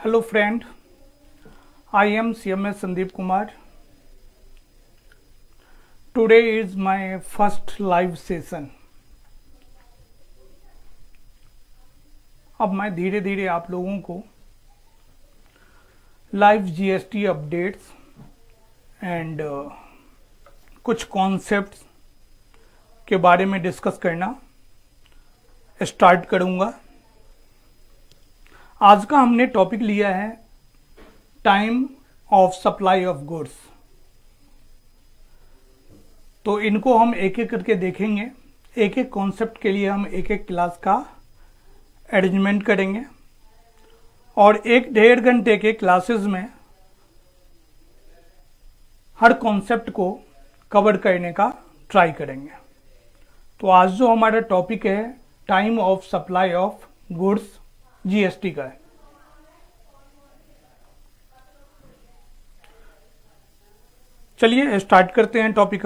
Hello friend, I am CMS Sandeep Kumar. Today is my first live session. अब मैं धीरे धीरे आप लोगों को लाइव जीएसटी अपडेट्स एंड कुछ कॉन्सेप्ट्स के बारे में डिस्कस करना स्टार्ट करूंगा। आज का हमने टॉपिक लिया है time of supply of goods. तो इनको हम एक एक करके देखेंगे। एक एक कॉन्सेप्ट के लिए हम एक एक क्लास का अरेंजमेंट करेंगे और एक डेढ़ घंटे के क्लासेस में हर कॉन्सेप्ट को कवर करने का ट्राई करेंगे। तो आज जो हमारा टॉपिक है time of supply of goods GST का है। चलिए स्टार्ट करते हैं टॉपिक।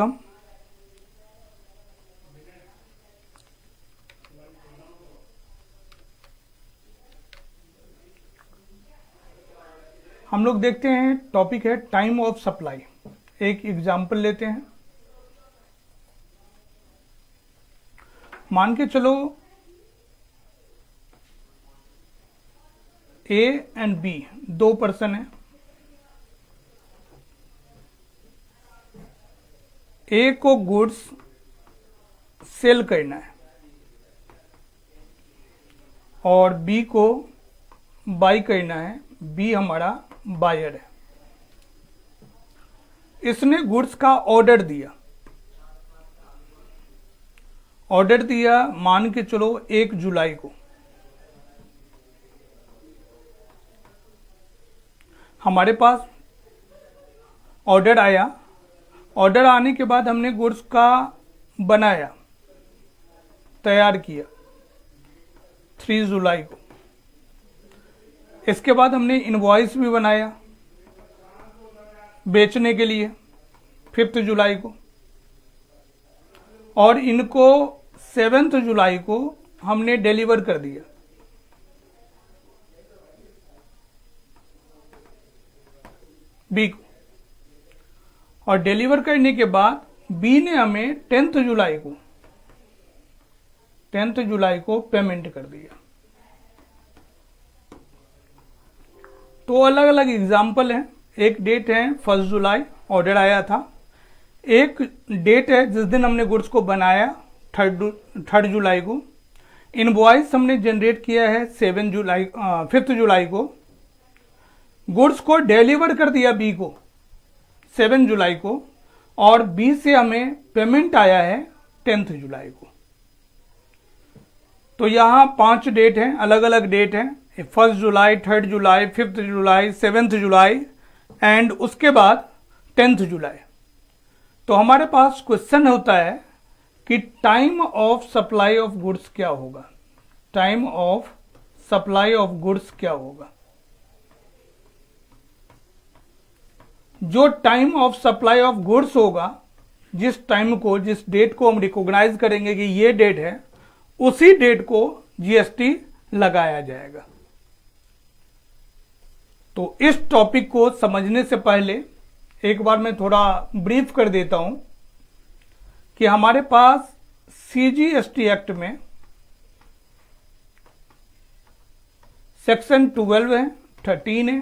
हम लोग देखते हैं टॉपिक है टाइम ऑफ सप्लाई। एक एग्जांपल लेते हैं। मान के चलो ए एंड बी दो पर्सन है। ए को गुड्स सेल करना है और बी को बाई करना है। बी हमारा बायर है। इसने गुड्स का ऑर्डर दिया मान के चलो 1 जुलाई को। हमारे पास ऑर्डर आया। ऑर्डर आने के बाद हमने गुड्स का बनाया, तैयार किया 3 जुलाई को। इसके बाद हमने इनवॉइस भी बनाया बेचने के लिए 5 जुलाई को और इनको 7 जुलाई को हमने डिलीवर कर दिया। बी को और डिलीवर करने के बाद बी ने हमें 10 जुलाई को पेमेंट कर दिया। तो अलग अलग एग्जाम्पल हैं। एक डेट है 1 जुलाई ऑर्डर आया था। एक डेट है जिस दिन हमने गुड्स को बनाया 3 जुलाई को। इनवॉइस हमने जनरेट किया है 5 जुलाई को। गुड्स को डिलीवर कर दिया बी को 7 जुलाई को और बी से हमें पेमेंट आया है 10 जुलाई को। तो यहाँ 5 डेट हैं, अलग अलग डेट हैं। 1 जुलाई, 3 जुलाई, 5 जुलाई, 7 जुलाई एंड उसके बाद 10 जुलाई। तो हमारे पास क्वेश्चन होता है कि time of supply of goods क्या होगा। Time of supply of goods क्या होगा। जो time of supply of goods होगा, जिस डेट को हम रिकॉग्नाइज करेंगे कि ये डेट है, उसी डेट को जीएसटी लगाया जाएगा। तो इस टॉपिक को समझने से पहले एक बार मैं थोड़ा ब्रीफ कर देता हूं कि हमारे पास सीजीएसटी एक्ट में सेक्शन 12 है, 13 है,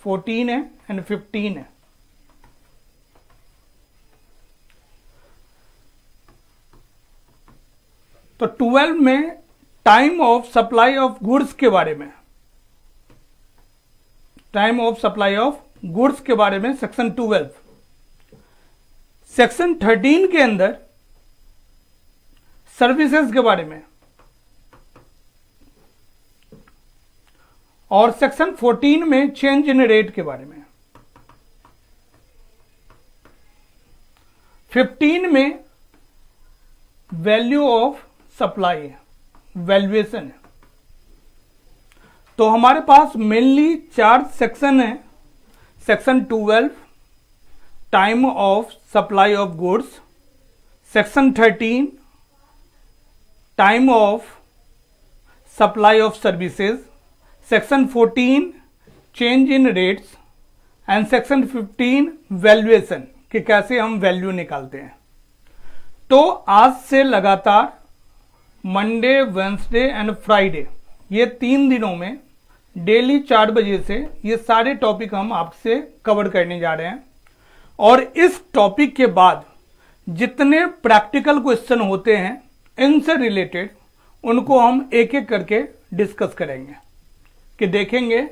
14 है एंड 15 है। तो 12 में time of supply of goods के बारे में, time of supply of goods के बारे में सेक्शन 12। सेक्शन 13 के अंदर सर्विसेज के बारे में और सेक्शन 14 में चेंज इन रेट के बारे में। 15 में वैल्यू ऑफ सप्लाई है, वैल्यूएशन है। तो हमारे पास मेनली 4 सेक्शन है। Section 12 time of supply of goods, section 13 time of supply of services, section 14 change in rates and section 15 valuation कि कैसे हम वैल्यू निकालते हैं। तो आज से लगातार मंडे, वेंसडे एंड फ्राइडे ये 3 दिनों में डेली 4 बजे से ये सारे टॉपिक हम आपसे कवर करने जा रहे हैं। और इस टॉपिक के बाद जितने प्रैक्टिकल क्वेश्चन होते हैं इनसे रिलेटेड उनको हम एक एक करके डिस्कस करेंगे कि देखेंगे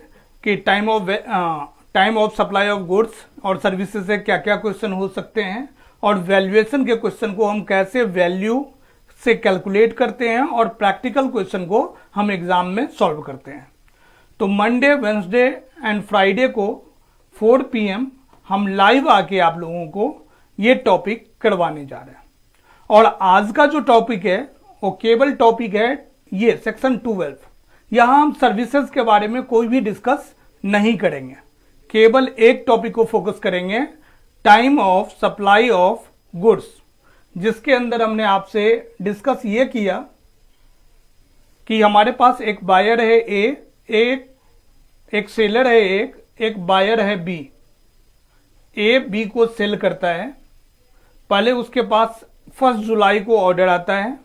कि time of supply of goods और सर्विसेज से क्या क्या क्वेश्चन हो सकते हैं और वैल्यूएशन के क्वेश्चन को हम कैसे वैल्यू से कैलकुलेट करते हैं और प्रैक्टिकल क्वेश्चन को हम एग्जाम में सॉल्व करते हैं। तो मंडे, वेंसडे एंड फ्राइडे को 4 PM हम लाइव आके आप लोगों को ये टॉपिक करवाने जा रहे हैं। और आज का जो टॉपिक है वो केवल टॉपिक है ये सेक्शन 12। यहां हम सर्विसेज के बारे में कोई भी डिस्कस नहीं करेंगे, केवल एक टॉपिक को फोकस करेंगे, time of supply of goods, जिसके अंदर हमने आपसे डिस्कस ये किया कि हमारे पास एक बायर है ए, एक सेलर है एक बायर है बी। ए बी को सेल करता है, पहले उसके पास 1 जुलाई को ऑर्डर आता है,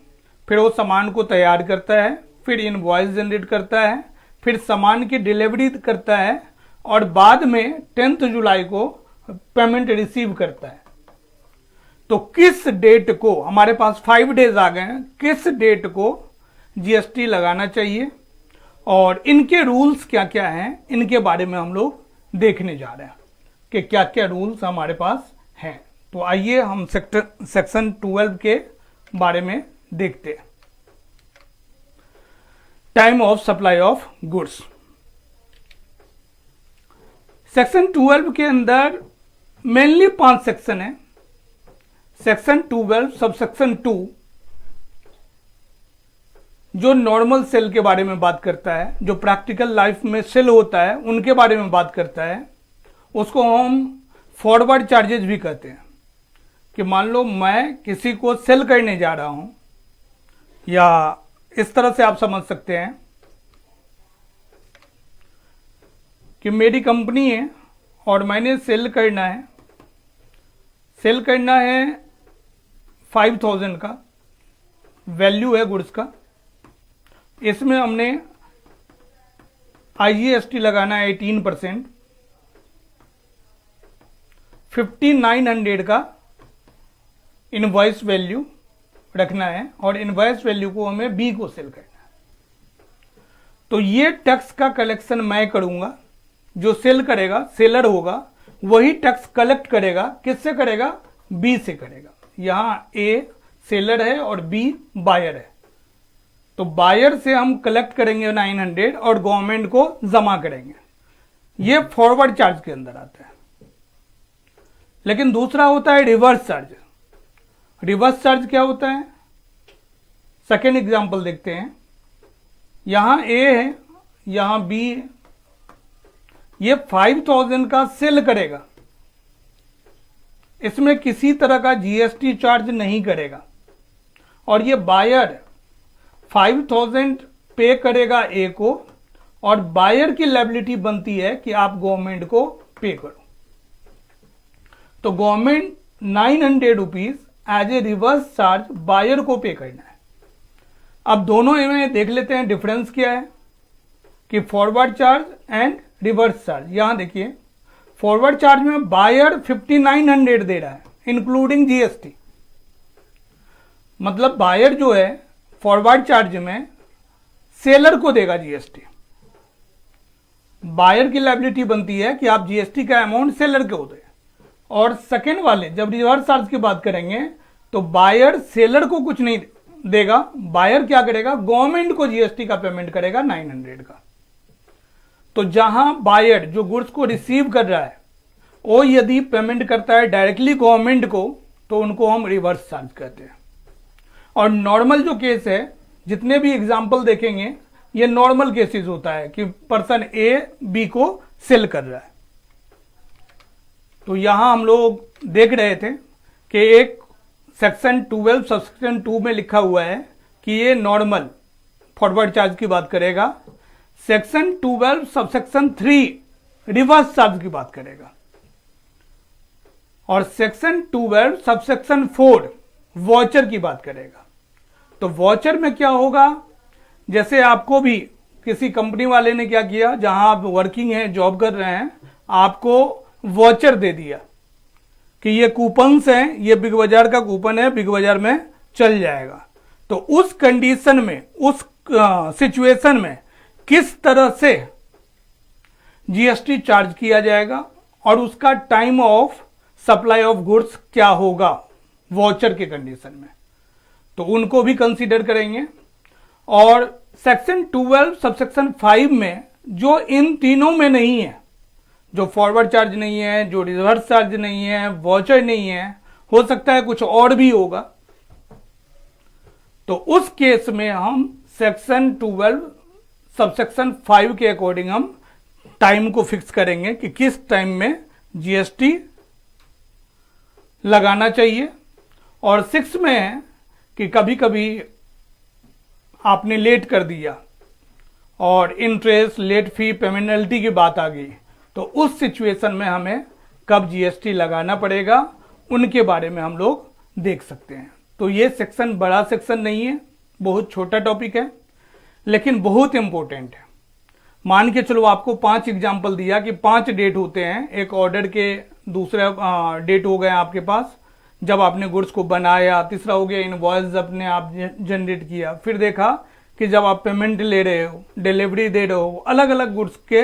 फिर वो सामान को तैयार करता है, फिर इनवॉइस जनरेट करता है, फिर सामान की डिलीवरी करता है और बाद में 10 जुलाई को पेमेंट रिसीव करता है। तो किस डेट को, हमारे पास 5 डेज आ गए हैं, किस डेट को जीएसटी लगाना चाहिए और इनके रूल्स क्या क्या हैं, इनके बारे में हम लोग देखने जा रहे हैं कि क्या क्या रूल्स हमारे पास हैं। तो आइए हम सेक्शन 12 के बारे में देखते हैं। Time of supply of goods. Section 12 के अंदर मेनली 5 सेक्शन है। सेक्शन 12 सबसेक्शन 2 जो नॉर्मल सेल के बारे में बात करता है, जो प्रैक्टिकल लाइफ में सेल होता है उनके बारे में बात करता है, उसको हम फॉरवर्ड चार्जेस भी कहते हैं। कि मान लो मैं किसी को सेल करने जा रहा हूं, या इस तरह से आप समझ सकते हैं कि मेरी कंपनी है और मैंने सेल करना है 5000 का वैल्यू है गुड्स का। इसमें हमने IGST लगाना है 18%, 5900 का इनवॉइस वैल्यू रखना है और इनवॉइस वैल्यू को हमें बी को सेल करना है। तो ये टैक्स का कलेक्शन मैं करूंगा, जो सेल करेगा सेलर होगा वही टैक्स कलेक्ट करेगा। किससे करेगा? बी से करेगा। यहां ए सेलर है और बी बायर है, तो बायर से हम कलेक्ट करेंगे 900 और गवर्नमेंट को जमा करेंगे। ये फॉरवर्ड चार्ज के अंदर आता है। लेकिन दूसरा होता है रिवर्स चार्ज। रिवर्स चार्ज क्या होता है? सेकेंड एग्जांपल देखते हैं। यहां ए है, यहां बी है। ये 5000 का सेल करेगा, इसमें किसी तरह का जीएसटी चार्ज नहीं करेगा और ये बायर 5000 पे करेगा ए को और बायर की लायबिलिटी बनती है कि आप गवर्नमेंट को पे करो। तो government 900 rupees as a reverse charge buyer को पे करना है। अब दोनों में देख लेते हैं डिफरेंस क्या है कि forward charge and reverse charge. यहां देखिए फॉरवर्ड चार्ज में बायर 5900 दे रहा है इंक्लूडिंग जीएसटी। मतलब बायर जो है फॉरवर्ड चार्ज में सेलर को देगा जीएसटी। बायर की लायबिलिटी बनती है कि आप जीएसटी का अमाउंट सेलर को दे। और सेकेंड वाले जब रिवर्स चार्ज की बात करेंगे तो बायर सेलर को कुछ नहीं देगा, बायर क्या करेगा? गवर्नमेंट को जीएसटी का पेमेंट करेगा 900 का। तो जहां बायर जो गुड्स को रिसीव कर रहा है वो यदि पेमेंट करता है डायरेक्टली गवर्नमेंट को तो उनको हम रिवर्स चार्ज कहते हैं। और नॉर्मल जो केस है, जितने भी एग्जाम्पल देखेंगे ये नॉर्मल केसेस होता है कि पर्सन ए बी को सेल कर रहा है। तो यहां हम लोग देख रहे थे कि एक सेक्शन 12 सबसेक्शन 2 में लिखा हुआ है कि ये नॉर्मल फॉरवर्ड चार्ज की बात करेगा। सेक्शन 12 सबसेक्शन 3 रिवर्स चार्ज की बात करेगा। और सेक्शन 12 सबसेक्शन 4 वॉचर की बात करेगा। तो वॉचर में क्या होगा, जैसे आपको भी किसी कंपनी वाले ने क्या किया, जहां आप वर्किंग हैं, जॉब कर रहे हैं, आपको वॉचर दे दिया कि ये कूपन्स हैं, ये बिग बाजार का कूपन है, बिग बाजार में चल जाएगा। तो उस कंडीशन में, उस सिचुएशन में किस तरह से जीएसटी चार्ज किया जाएगा और उसका time of supply of goods क्या होगा वॉचर के कंडीशन में, तो उनको भी कंसीडर करेंगे। और सेक्शन 12 सबसेक्शन 5 में जो इन तीनों में नहीं है, जो फॉरवर्ड चार्ज नहीं है, जो रिवर्स चार्ज नहीं है, वॉचर नहीं है, हो सकता है कुछ और भी होगा, तो उस केस में हम सेक्शन 12 सबसेक्शन 5 के अकॉर्डिंग हम टाइम को फिक्स करेंगे कि किस टाइम में जीएसटी लगाना चाहिए। और 6 में है कि कभी कभी आपने लेट कर दिया और इंटरेस्ट, लेट फी, पेनल्टी की बात आ गई, तो उस सिचुएशन में हमें कब जीएसटी लगाना पड़ेगा, उनके बारे में हम लोग देख सकते हैं। तो ये सेक्शन बड़ा सेक्शन नहीं है, बहुत छोटा टॉपिक है, लेकिन बहुत इंपॉर्टेंट है। मान के चलो आपको 5 एग्जाम्पल दिया कि 5 डेट होते हैं, एक ऑर्डर के, दूसरा डेट हो गया आपके पास जब आपने गुड्स को बनाया, तीसरा हो गया इनवॉइस अपने आप जनरेट किया, फिर देखा कि जब आप पेमेंट ले रहे हो, डिलीवरी दे रहे हो, अलग अलग गुड्स के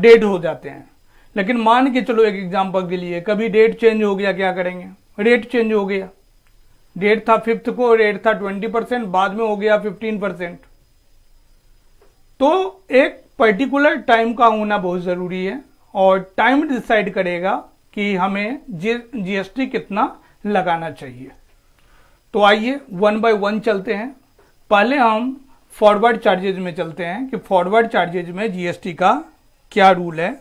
डेट हो जाते हैं। लेकिन मान के चलो एक एग्जांपल के लिए कभी डेट चेंज हो गया, क्या करेंगे, रेट चेंज हो गया, डेट था 5th को, रेट था 20%, बाद में हो गया 15%। तो एक पर्टिकुलर टाइम का होना बहुत जरूरी है और टाइम डिसाइड करेगा कि हमें जीएसटी कितना लगाना चाहिए। तो आइए 1 बाय 1 चलते हैं। पहले हम फॉरवर्ड चार्जेज में चलते हैं कि फॉरवर्ड चार्जेज में जीएसटी का क्या रूल है,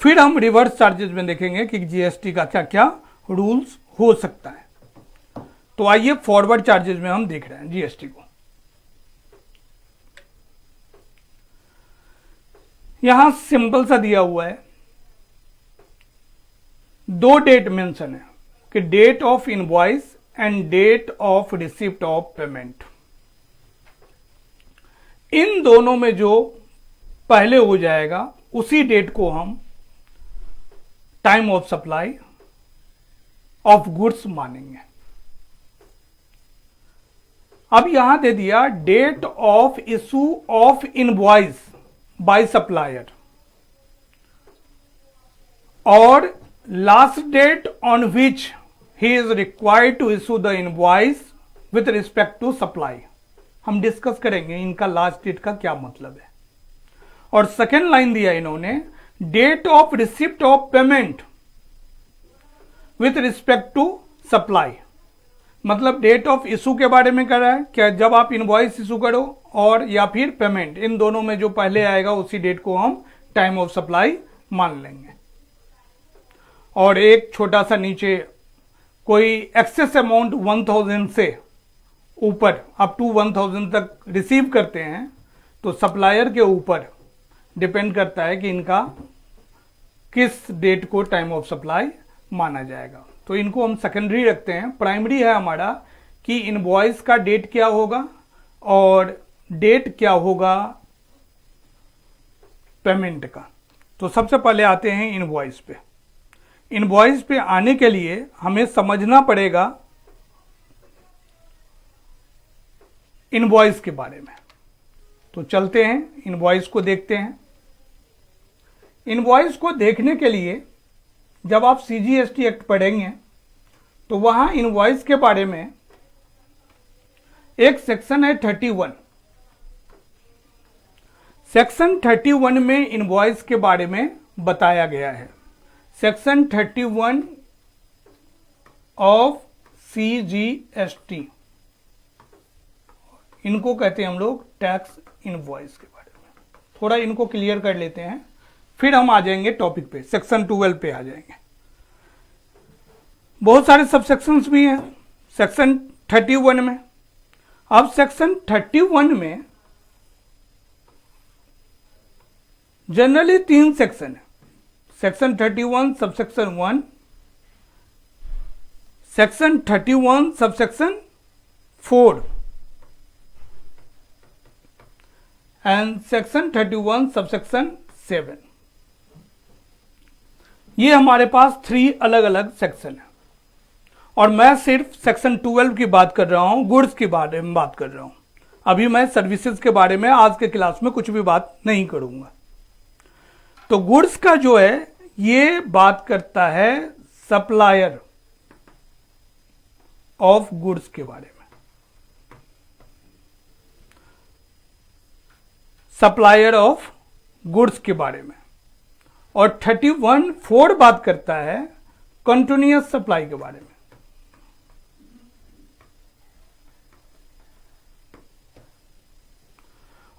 फिर हम रिवर्स चार्जेज में देखेंगे कि जीएसटी का क्या क्या रूल्स हो सकता है। तो आइए फॉरवर्ड चार्जेज में हम देख रहे हैं जीएसटी को। यहां सिंपल सा दिया हुआ है, 2 डेट मेंशन है कि date of invoice and date of receipt of payment. इन दोनों में जो पहले हो जाएगा उसी डेट को हम time of supply of goods मानेंगे। अब यहां दे दिया date of issue of invoice by supplier और last date on which he is required to issue the invoice with respect to supply. हम डिस्कस करेंगे इनका लास्ट डेट का क्या मतलब है। और सेकेंड लाइन दिया इन्होंने date of receipt of payment with respect to supply, मतलब डेट ऑफ इशू के बारे में कर रहा है, क्या जब आप इनवॉइस इशू करो और या फिर पेमेंट, इन दोनों में जो पहले आएगा उसी डेट को हम टाइम ऑफ सप्लाई मान लेंगे। और एक छोटा सा नीचे कोई एक्सेस अमाउंट 1000 से ऊपर अप टू 1000 तक रिसीव करते हैं तो सप्लायर के ऊपर डिपेंड करता है कि इनका किस डेट को टाइम ऑफ सप्लाई माना जाएगा। तो इनको हम सेकेंडरी रखते हैं। प्राइमरी है हमारा कि इनवॉइस का डेट क्या होगा और डेट क्या होगा पेमेंट का। तो सबसे पहले आते हैं इनवॉइस पे। इनवॉइस पे आने के लिए हमें समझना पड़ेगा इनवॉइस के बारे में। तो चलते हैं इनवॉइस को देखते हैं। इनवॉइस को देखने के लिए जब आप सीजीएसटी एक्ट पढ़ेंगे तो वहां इनवॉइस के बारे में एक सेक्शन है 31। सेक्शन 31 में इनवॉइस के बारे में बताया गया है। सेक्शन 31 ऑफ सीजीएसटी, इनको कहते हैं हम लोग टैक्स इनवॉइस के बारे में। थोड़ा इनको क्लियर कर लेते हैं, फिर हम आ जाएंगे टॉपिक पे, सेक्शन 12 पे आ जाएंगे। बहुत सारे सब सेक्शंस भी हैं सेक्शन 31 में। अब सेक्शन 31 में जनरली 3 सेक्शन है। Section 31 subsection 1, section 31 subsection 4 and section 31 subsection 7। ये हमारे पास 3 अलग अलग सेक्शन है और मैं सिर्फ सेक्शन 12 की बात कर रहा हूं, गुड्स के बारे में बात कर रहा हूं। अभी मैं सर्विसेज के बारे में आज के क्लास में कुछ भी बात नहीं करूंगा। तो गुड्स का जो है ये बात करता है सप्लायर ऑफ गुड्स के बारे में, सप्लायर ऑफ गुड्स के बारे में। और 31(4) बात करता है कंटिन्यूअस सप्लाई के बारे में।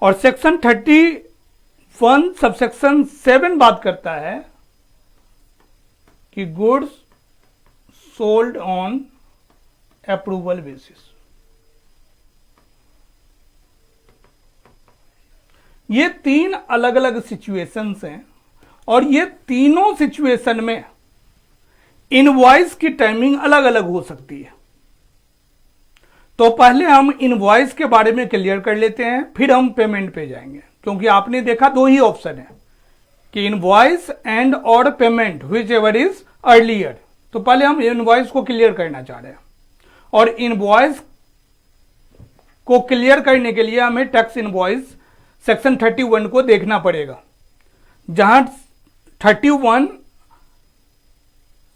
और सेक्शन 31 सबसेक्शन 7 बात करता है कि goods sold on approval basis. ये 3 अलग अलग सिचुएशंस हैं और ये तीनों सिचुएशन में इनवॉइस की टाइमिंग अलग अलग हो सकती है। तो पहले हम इनवॉइस के बारे में क्लियर कर लेते हैं, फिर हम पेमेंट पे जाएंगे, क्योंकि आपने देखा 2 ही ऑप्शन है कि इनवॉइस एंड और payment, which ever is earlier. तो पहले हम इनवॉइस को क्लियर करना चाह रहे हैं और इनवॉइस को क्लियर करने के लिए हमें टैक्स इनवॉइस सेक्शन 31 को देखना पड़ेगा, जहां 31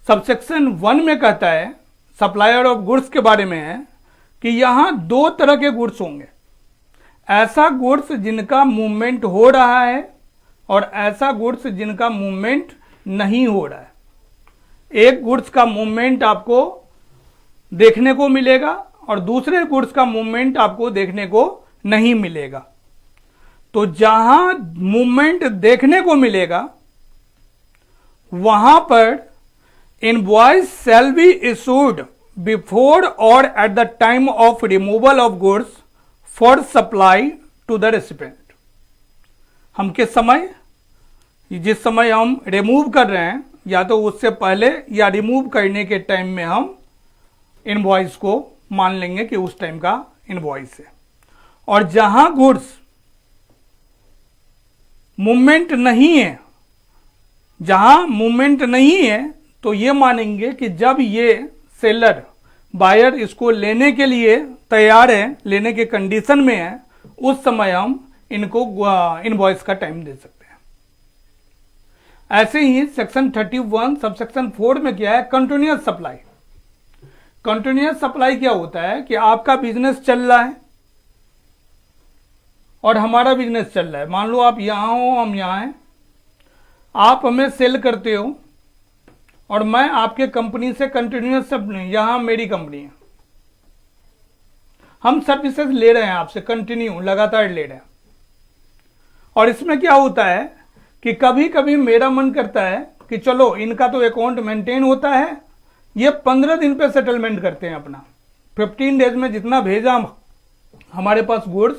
सबसेक्शन 1 में कहता है सप्लायर ऑफ गुड्स के बारे में है कि यहां 2 तरह के गुड्स होंगे, ऐसा गुड्स जिनका मूवमेंट हो रहा है और ऐसा गुड्स जिनका मूवमेंट नहीं हो रहा है। एक गुड्स का मूवमेंट आपको देखने को मिलेगा और दूसरे गुड्स का मूवमेंट आपको देखने को नहीं मिलेगा। तो जहां मूवमेंट देखने को मिलेगा वहां पर invoice shall be issued before और at the time of removal of goods for supply to the recipient. हम किस समय, जिस समय हम रिमूव कर रहे हैं या तो उससे पहले या रिमूव करने के टाइम में हम इनवॉइस को मान लेंगे कि उस टाइम का इनवॉइस है। और जहां गुड्स मूवमेंट नहीं है, जहां मूवमेंट नहीं है तो ये मानेंगे कि जब ये सेलर बायर इसको लेने के लिए तैयार है, लेने के कंडीशन में है, उस समय हम इनको इनवॉइस का टाइम दे सकते हैं। ऐसे ही सेक्शन 31 सबसेक्शन 4 में क्या है, कंटिन्यूअस सप्लाई। कंटिन्यूअस सप्लाई क्या होता है कि आपका बिजनेस चल रहा है और हमारा बिजनेस चल रहा है। मान लो आप यहां हो, हम यहां हैं, आप हमें सेल करते हो और मैं आपके कंपनी से कंटिन्यूअस सप्लाई, यहां मेरी कंपनी है, हम सर्विसेज ले रहे हैं आपसे, कंटिन्यू लगातार ले रहे हैं। और इसमें क्या होता है कि कभी कभी मेरा मन करता है कि चलो इनका तो अकाउंट मेंटेन होता है, ये 15 दिन पे सेटलमेंट करते हैं अपना, 15 डेज में जितना भेजा हमारे पास गुड्स,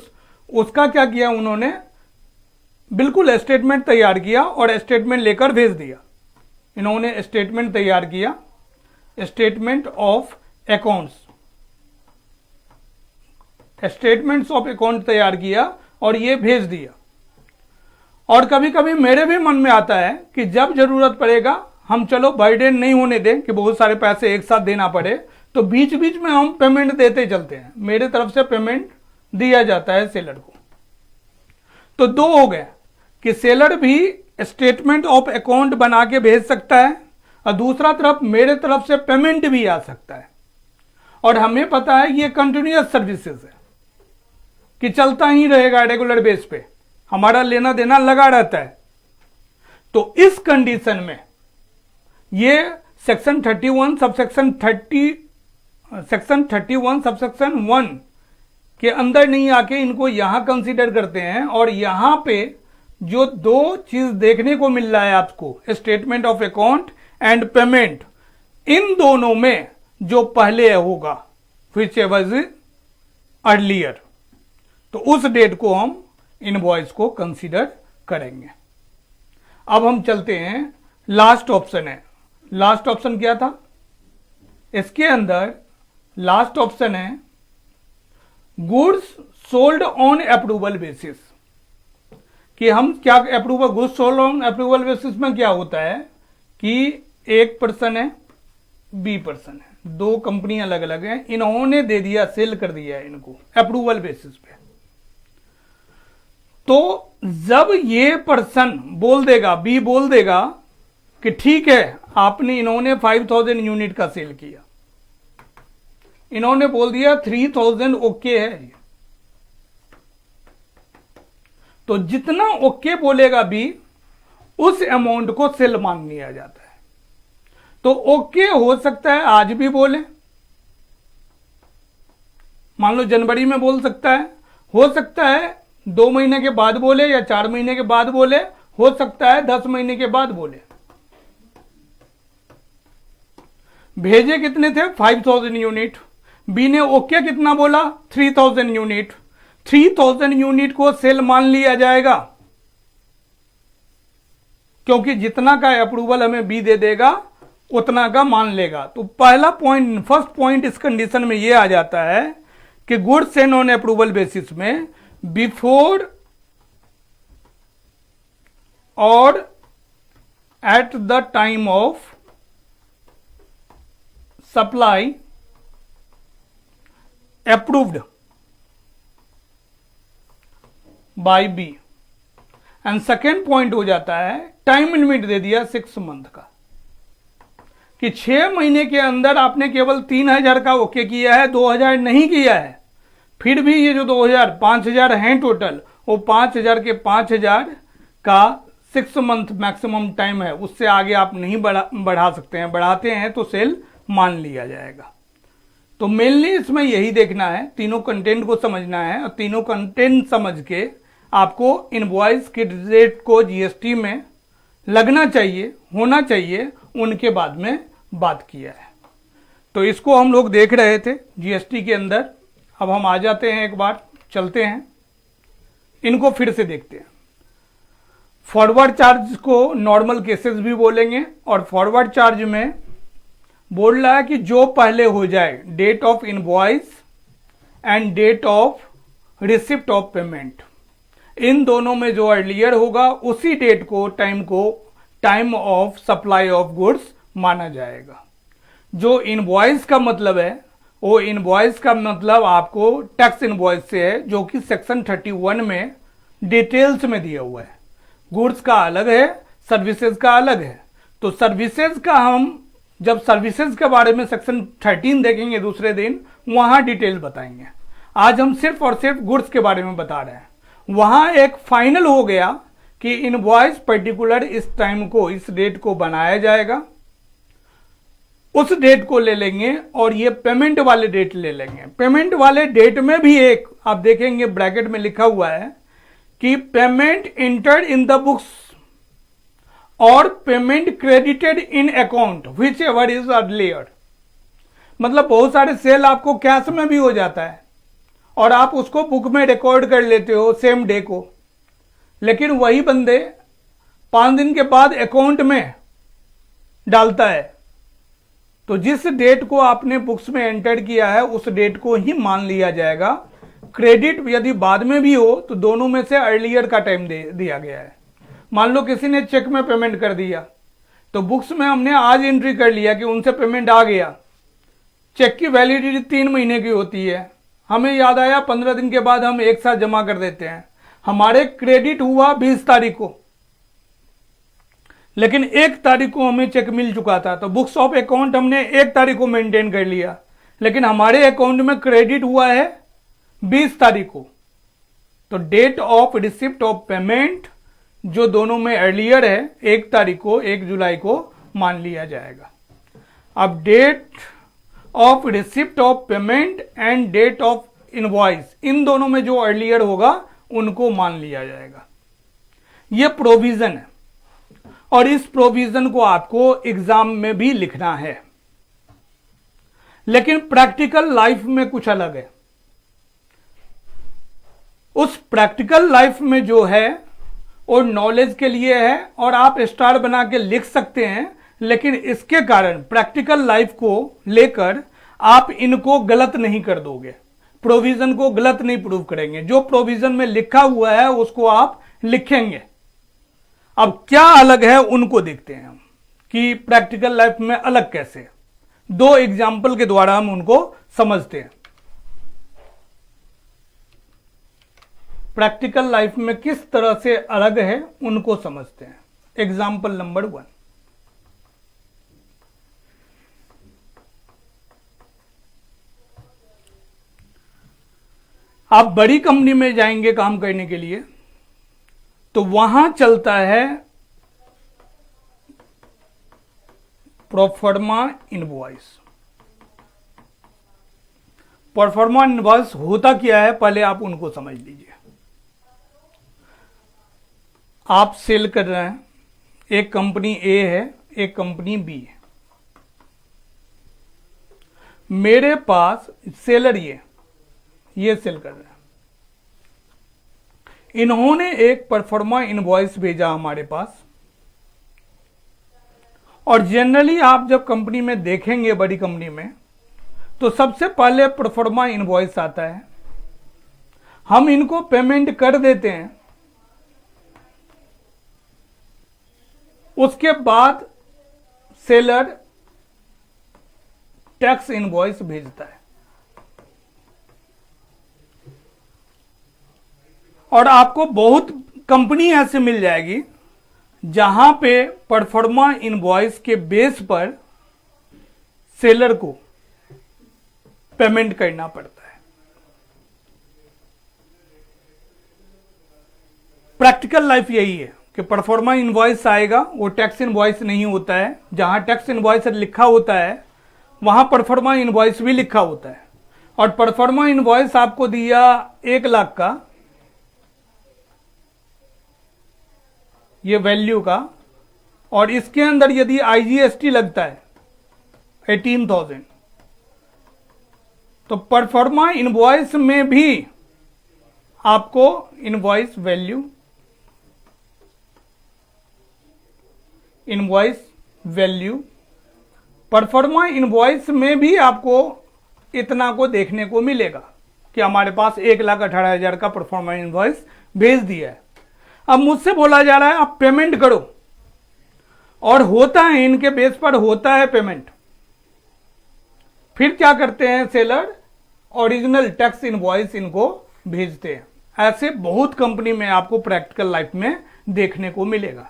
उसका क्या किया उन्होंने, बिल्कुल स्टेटमेंट तैयार किया और स्टेटमेंट लेकर भेज दिया। इन्होंने स्टेटमेंट तैयार किया, statement of accounts, statements of account तैयार किया और ये भेज दिया। और कभी कभी मेरे भी मन में आता है कि जब जरूरत पड़ेगा हम चलो बर्डन नहीं होने दें कि बहुत सारे पैसे एक साथ देना पड़े, तो बीच बीच में हम पेमेंट देते चलते हैं, मेरे तरफ से पेमेंट दिया जाता है सेलर को। तो 2 हो गए कि सेलर भी स्टेटमेंट ऑफ अकाउंट बना के भेज सकता है और दूसरा तरफ मेरे तरफ से पेमेंट भी आ सकता है। और हमें पता है ये कंटिन्यूअस सर्विसेज है कि चलता ही रहेगा, रेगुलर बेस पे हमारा लेना देना लगा रहता है। तो इस कंडीशन में ये सेक्शन 31 सबसेक्शन 1 के अंदर नहीं आके इनको यहां कंसीडर करते हैं। और यहां पे जो 2 चीज देखने को मिल रहा है आपको, statement of account and payment, इन दोनों में जो पहले होगा व्हिच एवर इज अर्लियर, तो उस डेट को हम इनवॉइस को कंसीडर करेंगे। अब हम चलते हैं लास्ट ऑप्शन है। लास्ट ऑप्शन क्या था? इसके अंदर लास्ट ऑप्शन है goods sold on approval basis, कि हम क्या approval, goods sold on approval basis में क्या होता है कि एक पर्सन है, बी पर्सन है, दो कंपनी अलग अलग हैं, इन्होंने दे दिया, सेल कर दिया है इनको अप्रूवल बेसिस पे। तो जब ये पर्सन बोल देगा, बी बोल देगा कि ठीक है आपने, इन्होंने 5000 यूनिट का सेल किया, इन्होंने बोल दिया 3000 ओके है, तो जितना ओके बोलेगा बी उस अमाउंट को सेल मान लिया जाता है। तो ओके हो सकता है आज भी बोले, मान लो जनवरी में बोल सकता है, हो सकता है 2 महीने के बाद बोले या 4 महीने के बाद बोले, हो सकता है 10 महीने के बाद बोले। भेजे कितने थे? 5000 यूनिट। बी ने ओके कितना बोला? 3000 यूनिट। 3000 यूनिट को सेल मान लिया जाएगा, क्योंकि जितना का अप्रूवल हमें बी दे देगा उतना का मान लेगा। तो पहला पॉइंट, फर्स्ट पॉइंट इस कंडीशन में यह आ जाता है कि goods sale on approval basis में बिफोर और at the time of supply approved by B. And second point हो जाता है, टाइम लिमिट दे दिया 6 मंथ का, कि 6 महीने के अंदर आपने केवल 3000 का ओके किया है, 2000 नहीं किया है, फिर भी ये जो 2000 5000 हैं टोटल, वो 5000 के 5000 का 6 मंथ मैक्सिमम टाइम है, उससे आगे आप नहीं बढ़ा सकते हैं, बढ़ाते हैं तो सेल मान लिया जाएगा। तो मेनली इसमें यही देखना है, तीनों कंटेंट को समझना है, और तीनों कंटेंट समझ के आपको इनवॉइस के रेट को जीएसटी में लगना चाहिए, होना चाहिए, उनके बाद में बात किया है। तो इसको हम लोग देख रहे थे जीएसटी के अंदर। अब हम आ जाते हैं, एक बार चलते हैं, इनको फिर से देखते हैं। फॉरवर्ड चार्ज को नॉर्मल केसेस भी बोलेंगे, और फॉरवर्ड चार्ज में बोल रहा है कि जो पहले हो जाए, date of invoice and date of receipt of payment, इन दोनों में जो अर्लियर होगा उसी डेट को, टाइम को time of supply of goods माना जाएगा। जो इनवॉइस का मतलब है, वो इनवॉइस का मतलब आपको टैक्स इनवॉइस से है, जो कि सेक्शन 31 में डिटेल्स में दिया हुआ है। गुड्स का अलग है, सर्विसेज का अलग है। तो सर्विसेज का हम जब सर्विसेज के बारे में सेक्शन 13 देखेंगे दूसरे दिन, वहां डिटेल बताएंगे। आज हम सिर्फ और सिर्फ गुड्स के बारे में बता रहे हैं। वहां एक फाइनल हो गया कि इनवॉइस पर्टिकुलर इस टाइम को, इस डेट को बनाया जाएगा, उस डेट को ले लेंगे, और ये पेमेंट वाले डेट ले लेंगे। पेमेंट वाले डेट में भी एक आप देखेंगे ब्रैकेट में लिखा हुआ है कि payment entered in the books or payment credited in account whichever is earlier. मतलब बहुत सारे सेल आपको कैश में भी हो जाता है और आप उसको बुक में रिकॉर्ड कर लेते हो सेम डे को, लेकिन वही बंदे 5 दिन के बाद अकाउंट में डालता है। तो जिस डेट को आपने बुक्स में एंटर किया है उस डेट को ही मान लिया जाएगा। क्रेडिट यदि बाद में भी हो तो दोनों में से अर्लियर का टाइम दिया गया है। मान लो किसी ने चेक में पेमेंट कर दिया, तो बुक्स में हमने आज एंट्री कर लिया कि उनसे पेमेंट आ गया। चेक की वैलिडिटी 3 महीने की होती है, हमें याद आया 15 दिन के बाद हम एक साथ जमा कर देते हैं। हमारे क्रेडिट हुआ 20 तारीख को, लेकिन 1 तारीख को हमें चेक मिल चुका था, तो बुक्स ऑफ अकाउंट हमने 1 तारीख को मेंटेन कर लिया, लेकिन हमारे अकाउंट में क्रेडिट हुआ है 20 तारीख को। तो date of receipt of payment जो दोनों में अर्लियर है, 1 तारीख को, 1 जुलाई को मान लिया जाएगा। अब date of receipt of payment and date of invoice, इन दोनों में जो अर्लियर होगा उनको मान लिया जाएगा। यह प्रोविजन है, और इस प्रोविजन को आपको एग्जाम में भी लिखना है, लेकिन प्रैक्टिकल लाइफ में कुछ अलग है। उस प्रैक्टिकल लाइफ में जो है और नॉलेज के लिए है और आप स्टार बना के लिख सकते हैं, लेकिन इसके कारण प्रैक्टिकल लाइफ को लेकर आप इनको गलत नहीं कर दोगे, प्रोविजन को गलत नहीं प्रूव करेंगे। जो प्रोविजन में लिखा हुआ है उसको आप लिखेंगे। अब क्या अलग है उनको देखते हैं हम कि प्रैक्टिकल लाइफ में अलग कैसे। दो एग्जाम्पल के द्वारा हम उनको समझते हैं। प्रैक्टिकल लाइफ में किस तरह से अलग है उनको समझते हैं। एग्जाम्पल नंबर 1, आप बड़ी कंपनी में जाएंगे काम करने के लिए, तो वहां चलता है प्रोफर्मा इनवॉइस। प्रोफर्मा इनवॉइस होता क्या है पहले आप उनको समझ लीजिए। आप सेल कर रहे हैं, एक कंपनी ए है, एक कंपनी बी है। मेरे पास सेलर ये सेल कर रहे हैं। इन्होंने एक परफॉर्मा इनवॉइस भेजा हमारे पास, और जनरली आप जब कंपनी में देखेंगे बड़ी कंपनी में, तो सबसे पहले परफॉर्मा इनवॉइस आता है। हम इनको पेमेंट कर देते हैं, उसके बाद सेलर टैक्स इनवॉइस भेजता है। और आपको बहुत कंपनी ऐसे मिल जाएगी जहां पे परफॉर्मा इनवॉइस के बेस पर सेलर को पेमेंट करना पड़ता है। प्रैक्टिकल लाइफ यही है कि परफॉर्मा इनवॉइस आएगा, वो टैक्स इनवॉइस नहीं होता है। जहां टैक्स इनवॉइस लिखा होता है वहां परफॉर्मा इनवॉइस भी लिखा होता है। और परफॉर्मा इनवॉइस आपको दिया 1 लाख का, ये वैल्यू का, और इसके अंदर यदि आईजीएसटी लगता है 18,000, तो परफॉर्मा इनवॉइस में भी आपको इनवॉइस वैल्यू परफॉर्मा इनवॉइस में भी आपको इतना को देखने को मिलेगा कि हमारे पास 1,18,000 का परफॉर्मा इनवॉइस भेज दिया है। अब मुझसे बोला जा रहा है आप पेमेंट करो, और होता है इनके बेस पर होता है पेमेंट। फिर क्या करते हैं सेलर, ओरिजिनल टैक्स इनवॉइस इनको भेजते हैं। ऐसे बहुत कंपनी में आपको प्रैक्टिकल लाइफ में देखने को मिलेगा।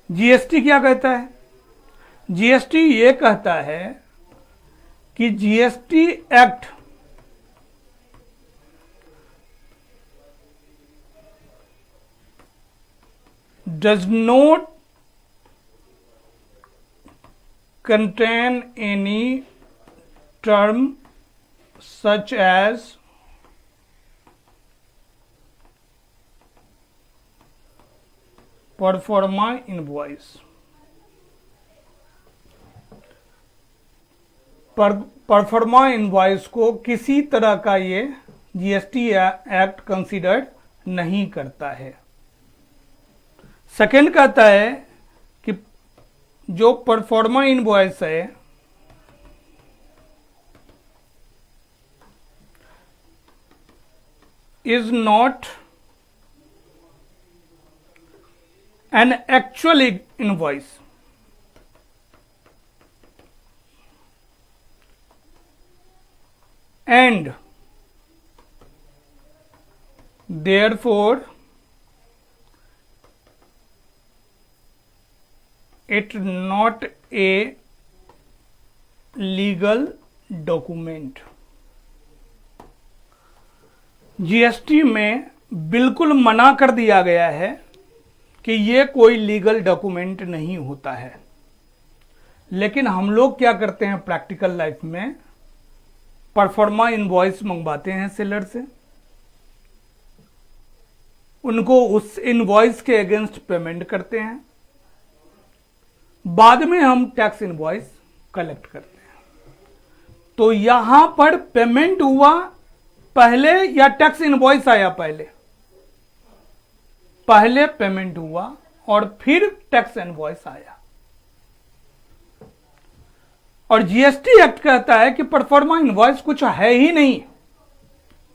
जीएसटी क्या कहता है? जीएसटी ये कहता है कि GST act does not contain any term such as proforma invoice. Proforma invoice को किसी तरह का ये जीएसटी एक्ट कंसीडर नहीं करता है। सेकंड कहता है कि जो परफॉर्मा इनवॉइस है is not an actual invoice, and therefore it not a legal document। GST में बिल्कुल मना कर दिया गया है कि ये कोई लीगल डॉक्यूमेंट नहीं होता है। लेकिन हम लोग क्या करते हैं प्रैक्टिकल लाइफ में, परफॉर्मा इनवॉइस मंगवाते हैं सेलर से, उनको उस इनवॉइस के अगेंस्ट पेमेंट करते हैं, बाद में हम टैक्स इनवॉइस कलेक्ट करते हैं। तो यहां पर पेमेंट हुआ पहले या टैक्स इनवॉइस आया, पहले पेमेंट हुआ और फिर टैक्स इनवॉइस आया। और जीएसटी एक्ट कहता है कि परफॉर्मा इनवॉइस कुछ है ही नहीं,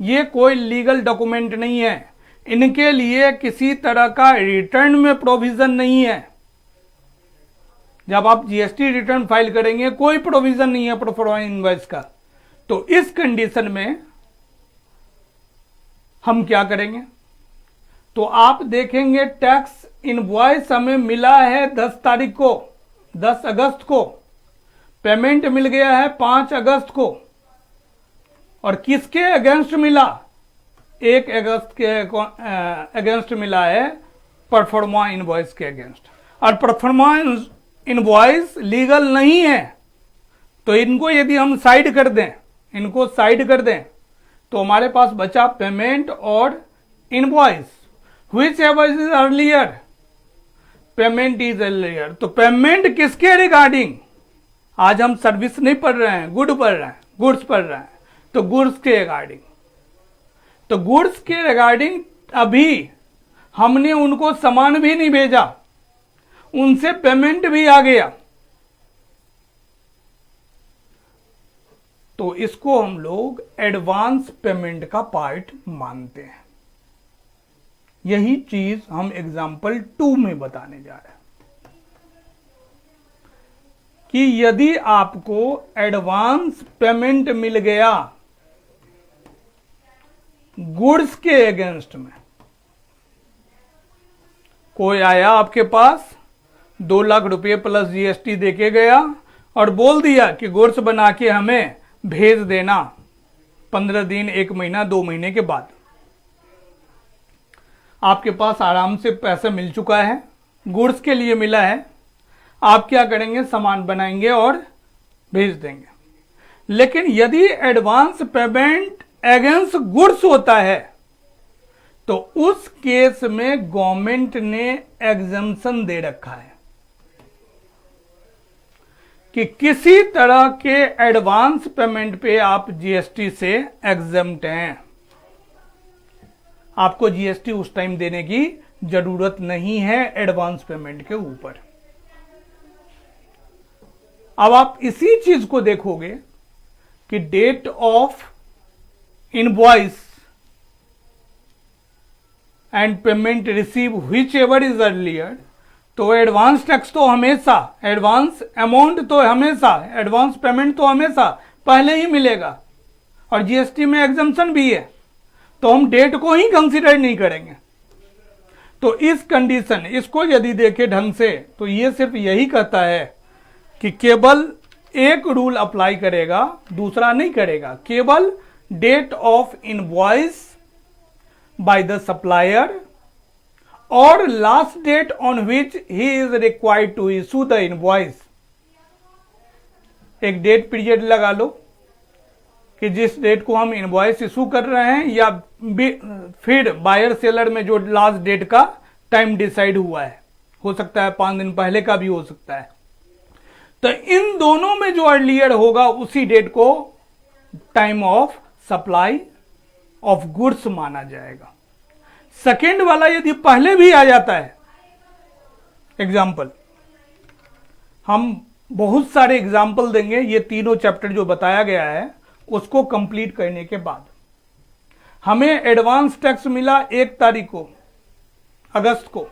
ये कोई लीगल डॉक्यूमेंट नहीं है, इनके लिए किसी तरह का रिटर्न में प्रोविजन नहीं है। जब आप जीएसटी रिटर्न फाइल करेंगे कोई प्रोविजन नहीं है परफॉर्मा इनवॉइस का। तो इस कंडीशन में हम क्या करेंगे, तो आप देखेंगे टैक्स इनवॉइस हमें मिला है 10 तारीख को, 10 अगस्त को, पेमेंट मिल गया है 5 अगस्त को, और किसके अगेंस्ट मिला, 1 अगस्त के अगेंस्ट मिला है, परफॉर्मा इनवॉइस के अगेंस्ट। और परफॉर्मा इनवॉइस लीगल नहीं है, तो इनको यदि हम साइड कर दें, इनको साइड कर दें, तो हमारे पास बचा पेमेंट और invoice. Which ever is earlier, payment is earlier. तो पेमेंट किसके रिगार्डिंग, आज हम सर्विस नहीं पढ़ रहे हैं, गुड पढ़ रहे हैं, गुड्स पढ़ रहे हैं, तो गुड्स के रिगार्डिंग। तो गुड्स के रिगार्डिंग अभी हमने उनको सामान भी नहीं भेजा, उनसे पेमेंट भी आ गया, तो इसको हम लोग एडवांस पेमेंट का पार्ट मानते हैं। यही चीज हम एग्जाम्पल 2 में बताने जा रहे हैं कि यदि आपको एडवांस पेमेंट मिल गया गुड्स के अगेंस्ट में, कोई आया आपके पास 2 लाख रुपए प्लस जीएसटी देके गया और बोल दिया कि गुड्स बना के हमें भेज देना 15 दिन, 1 महीना, 2 महीने के बाद। आपके पास आराम से पैसा मिल चुका है, गुड्स के लिए मिला है, आप क्या करेंगे, सामान बनाएंगे और भेज देंगे। लेकिन यदि एडवांस पेमेंट अगेंस्ट गुड्स होता है तो उस केस में गवर्नमेंट ने एग्जम्पशन दे रखा है कि किसी तरह के एडवांस पेमेंट पे आप जीएसटी से एग्जम्प्ट हैं, आपको जीएसटी उस टाइम देने की जरूरत नहीं है एडवांस पेमेंट के ऊपर। अब आप इसी चीज को देखोगे कि date of invoice and payment receive whichever is earlier, तो एडवांस टैक्स तो हमेशा, एडवांस अमाउंट तो हमेशा, एडवांस पेमेंट तो हमेशा पहले ही मिलेगा, और जीएसटी में एग्जम्पशन भी है, तो हम डेट को ही कंसीडर नहीं करेंगे। तो इस कंडीशन, इसको यदि देखें ढंग से, तो ये सिर्फ यही कहता है कि केवल एक रूल अप्लाई करेगा, दूसरा नहीं करेगा। केवल date of invoice by the supplier और last date on which he is required to issue the invoice. एक डेट पीरियड लगा लो कि जिस डेट को हम इनवॉइस इशू कर रहे हैं, या फिर बायर सेलर में जो लास्ट डेट का टाइम डिसाइड हुआ है, हो सकता है 5 दिन पहले का भी हो सकता है। तो इन दोनों में जो अर्लियर होगा उसी डेट को time of supply of goods माना जाएगा। सेकेंड वाला यदि पहले भी आ जाता है, एग्जाम्पल, हम बहुत सारे एग्जाम्पल देंगे, ये तीनों चैप्टर जो बताया गया है उसको कंप्लीट करने के बाद हमें एडवांस टैक्स मिला 1 तारीख को, अगस्त को,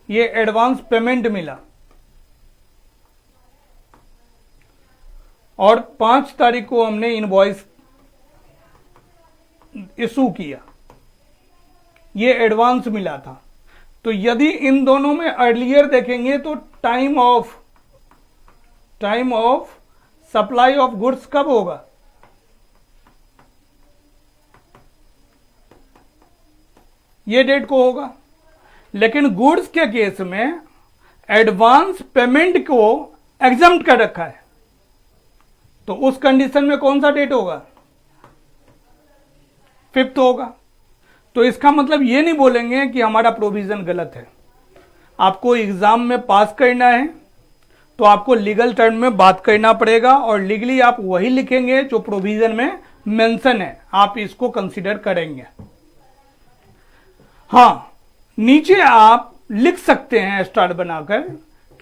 ये एडवांस पेमेंट मिला, और 5 तारीख को हमने इनवॉइस इशू किया, ये एडवांस मिला था। तो यदि इन दोनों में अर्लियर देखेंगे तो time of supply of goods कब होगा, ये डेट को होगा। लेकिन गुड्स के केस में एडवांस पेमेंट को एग्जम्प्ट कर रखा है, तो उस कंडीशन में कौन सा डेट होगा, 5th होगा। तो इसका मतलब ये नहीं बोलेंगे कि हमारा प्रोविजन गलत है। आपको एग्जाम में पास करना है तो आपको लीगल टर्म में बात करना पड़ेगा, और लीगली आप वही लिखेंगे जो प्रोविजन में मेंशन है, आप इसको कंसीडर करेंगे। हाँ, नीचे आप लिख सकते हैं स्टार बनाकर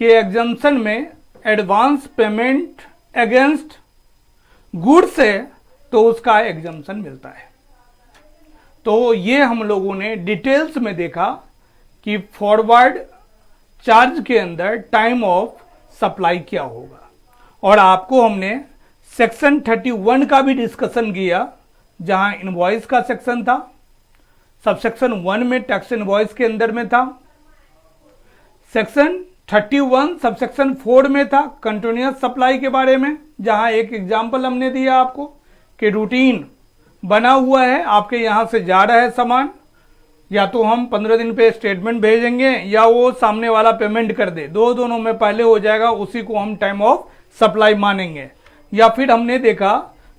कि एग्जम्पशन में एडवांस पेमेंट अगेंस्ट गुड्स है तो उसका एग्जम्पशन मिलता है। तो ये हम लोगों ने डिटेल्स में देखा कि फॉरवर्ड चार्ज के अंदर टाइम ऑफ सप्लाई क्या होगा, और आपको हमने सेक्शन 31 का भी डिस्कशन किया, जहां इनवॉइस का सेक्शन था, सबसेक्शन 1 में टैक्स इनवॉइस के अंदर में था, सेक्शन 31 सबसेक्शन 4 में था कंटिन्यूअस सप्लाई के बारे में, जहां एक एग्जाम्पल हमने दिया आपको कि रूटीन बना हुआ है, आपके यहां से जा रहा है सामान, या तो हम 15 दिन पे स्टेटमेंट भेजेंगे या वो सामने वाला पेमेंट कर दे, दोनों में पहले हो जाएगा, उसी को हम टाइम ऑफ सप्लाई मानेंगे। या फिर हमने देखा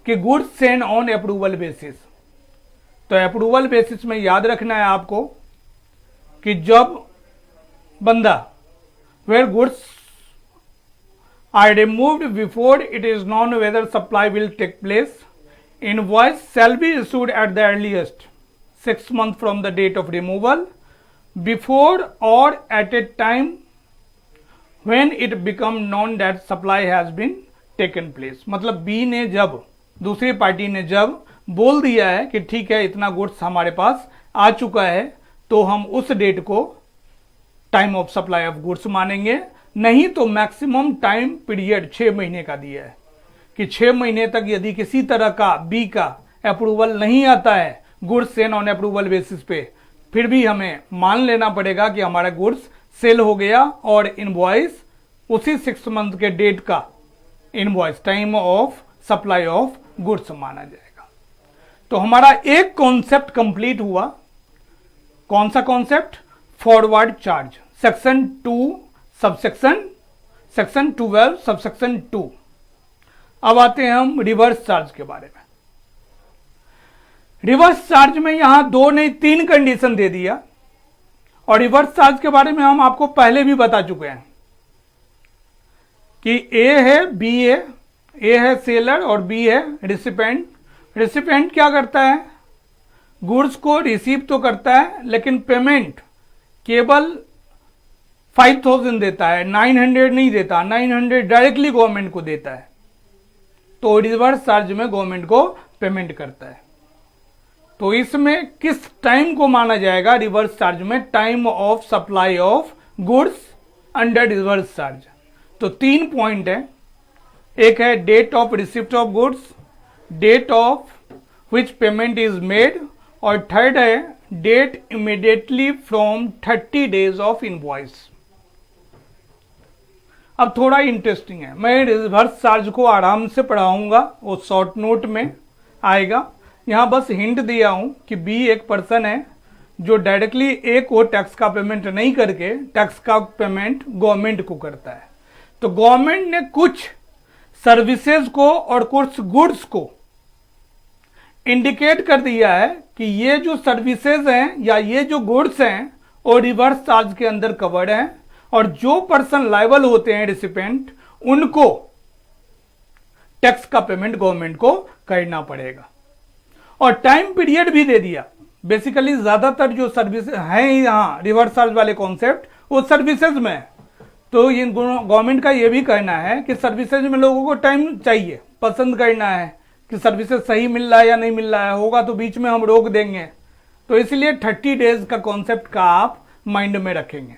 कि goods send on approval basis. तो अप्रूवल बेसिस में याद रखना है आपको कि जब बंदा where goods are removed before it is known whether supply will take place, invoice shall be issued at the earliest 6 months from the date of removal, before or at a time when it become known that supply has been taken place। मतलब B ने जब, दूसरी party ने जब बोल दिया है कि ठीक है इतना गुड्स हमारे पास आ चुका है, तो हम उस डेट को time of supply of goods मानेंगे। नहीं तो मैक्सिमम टाइम पीरियड 6 महीने का दिया है कि 6 महीने तक यदि किसी तरह का बी का अप्रूवल नहीं आता है goods sale on approval basis पे, फिर भी हमें मान लेना पड़ेगा कि हमारा गुड्स सेल हो गया और इनवॉइस उसी 6 मंथ के डेट का invoice time of supply of goods माना जाएगा। तो हमारा एक कॉन्सेप्ट कंप्लीट हुआ। कौन सा concept? Forward charge, section 2 subsection section 12 subsection 2। अब आते हैं हम रिवर्स चार्ज के बारे में। रिवर्स चार्ज में यहां 2 नहीं 3 कंडीशन दे दिया, और रिवर्स चार्ज के बारे में हम आपको पहले भी बता चुके हैं कि ए है बी है, ए है सेलर और बी है रिसिपेंट। रिसिपेंट क्या करता है? गुड्स को रिसीव तो करता है लेकिन पेमेंट केवल 5000 देता है, 900 नहीं देता, 900 डायरेक्टली गवर्नमेंट को देता है। तो रिवर्स चार्ज में गवर्नमेंट को पेमेंट करता है। तो इसमें किस टाइम को माना जाएगा रिवर्स चार्ज में? Time of supply of goods under reverse charge. तो 3 पॉइंट है। एक है date of receipt of goods, date of which payment is made, और थर्ड है date immediately from 30 days of invoice. अब थोड़ा इंटरेस्टिंग है, मैं रिवर्स चार्ज को आराम से पढ़ाऊंगा, वो शॉर्ट नोट में आएगा। यहां बस हिंट दिया हूं कि बी एक पर्सन है जो डायरेक्टली ए को टैक्स का पेमेंट नहीं करके टैक्स का पेमेंट गवर्नमेंट को करता है। तो गवर्नमेंट ने कुछ सर्विसेज को और कुछ गुड्स को इंडिकेट कर दिया है कि ये जो सर्विसेज हैं या ये जो गुड्स हैं वो रिवर्स चार्ज के अंदर कवर्ड हैं, और जो पर्सन लायबल होते हैं रिसिपेंट, उनको टैक्स का पेमेंट गवर्नमेंट को करना पड़ेगा। और टाइम पीरियड भी दे दिया। बेसिकली ज्यादातर जो सर्विस हैं यहां रिवर्स चार्ज वाले कॉन्सेप्ट वो सर्विसेज में है। तो ये गवर्नमेंट का ये भी कहना है कि सर्विसेज में लोगों को टाइम चाहिए, पसंद करना है कि सर्विसेज सही मिल रहा है या नहीं मिल रहा है, होगा तो बीच में हम रोक देंगे। तो इसलिए 30 डेज का कॉन्सेप्ट का आप माइंड में रखेंगे।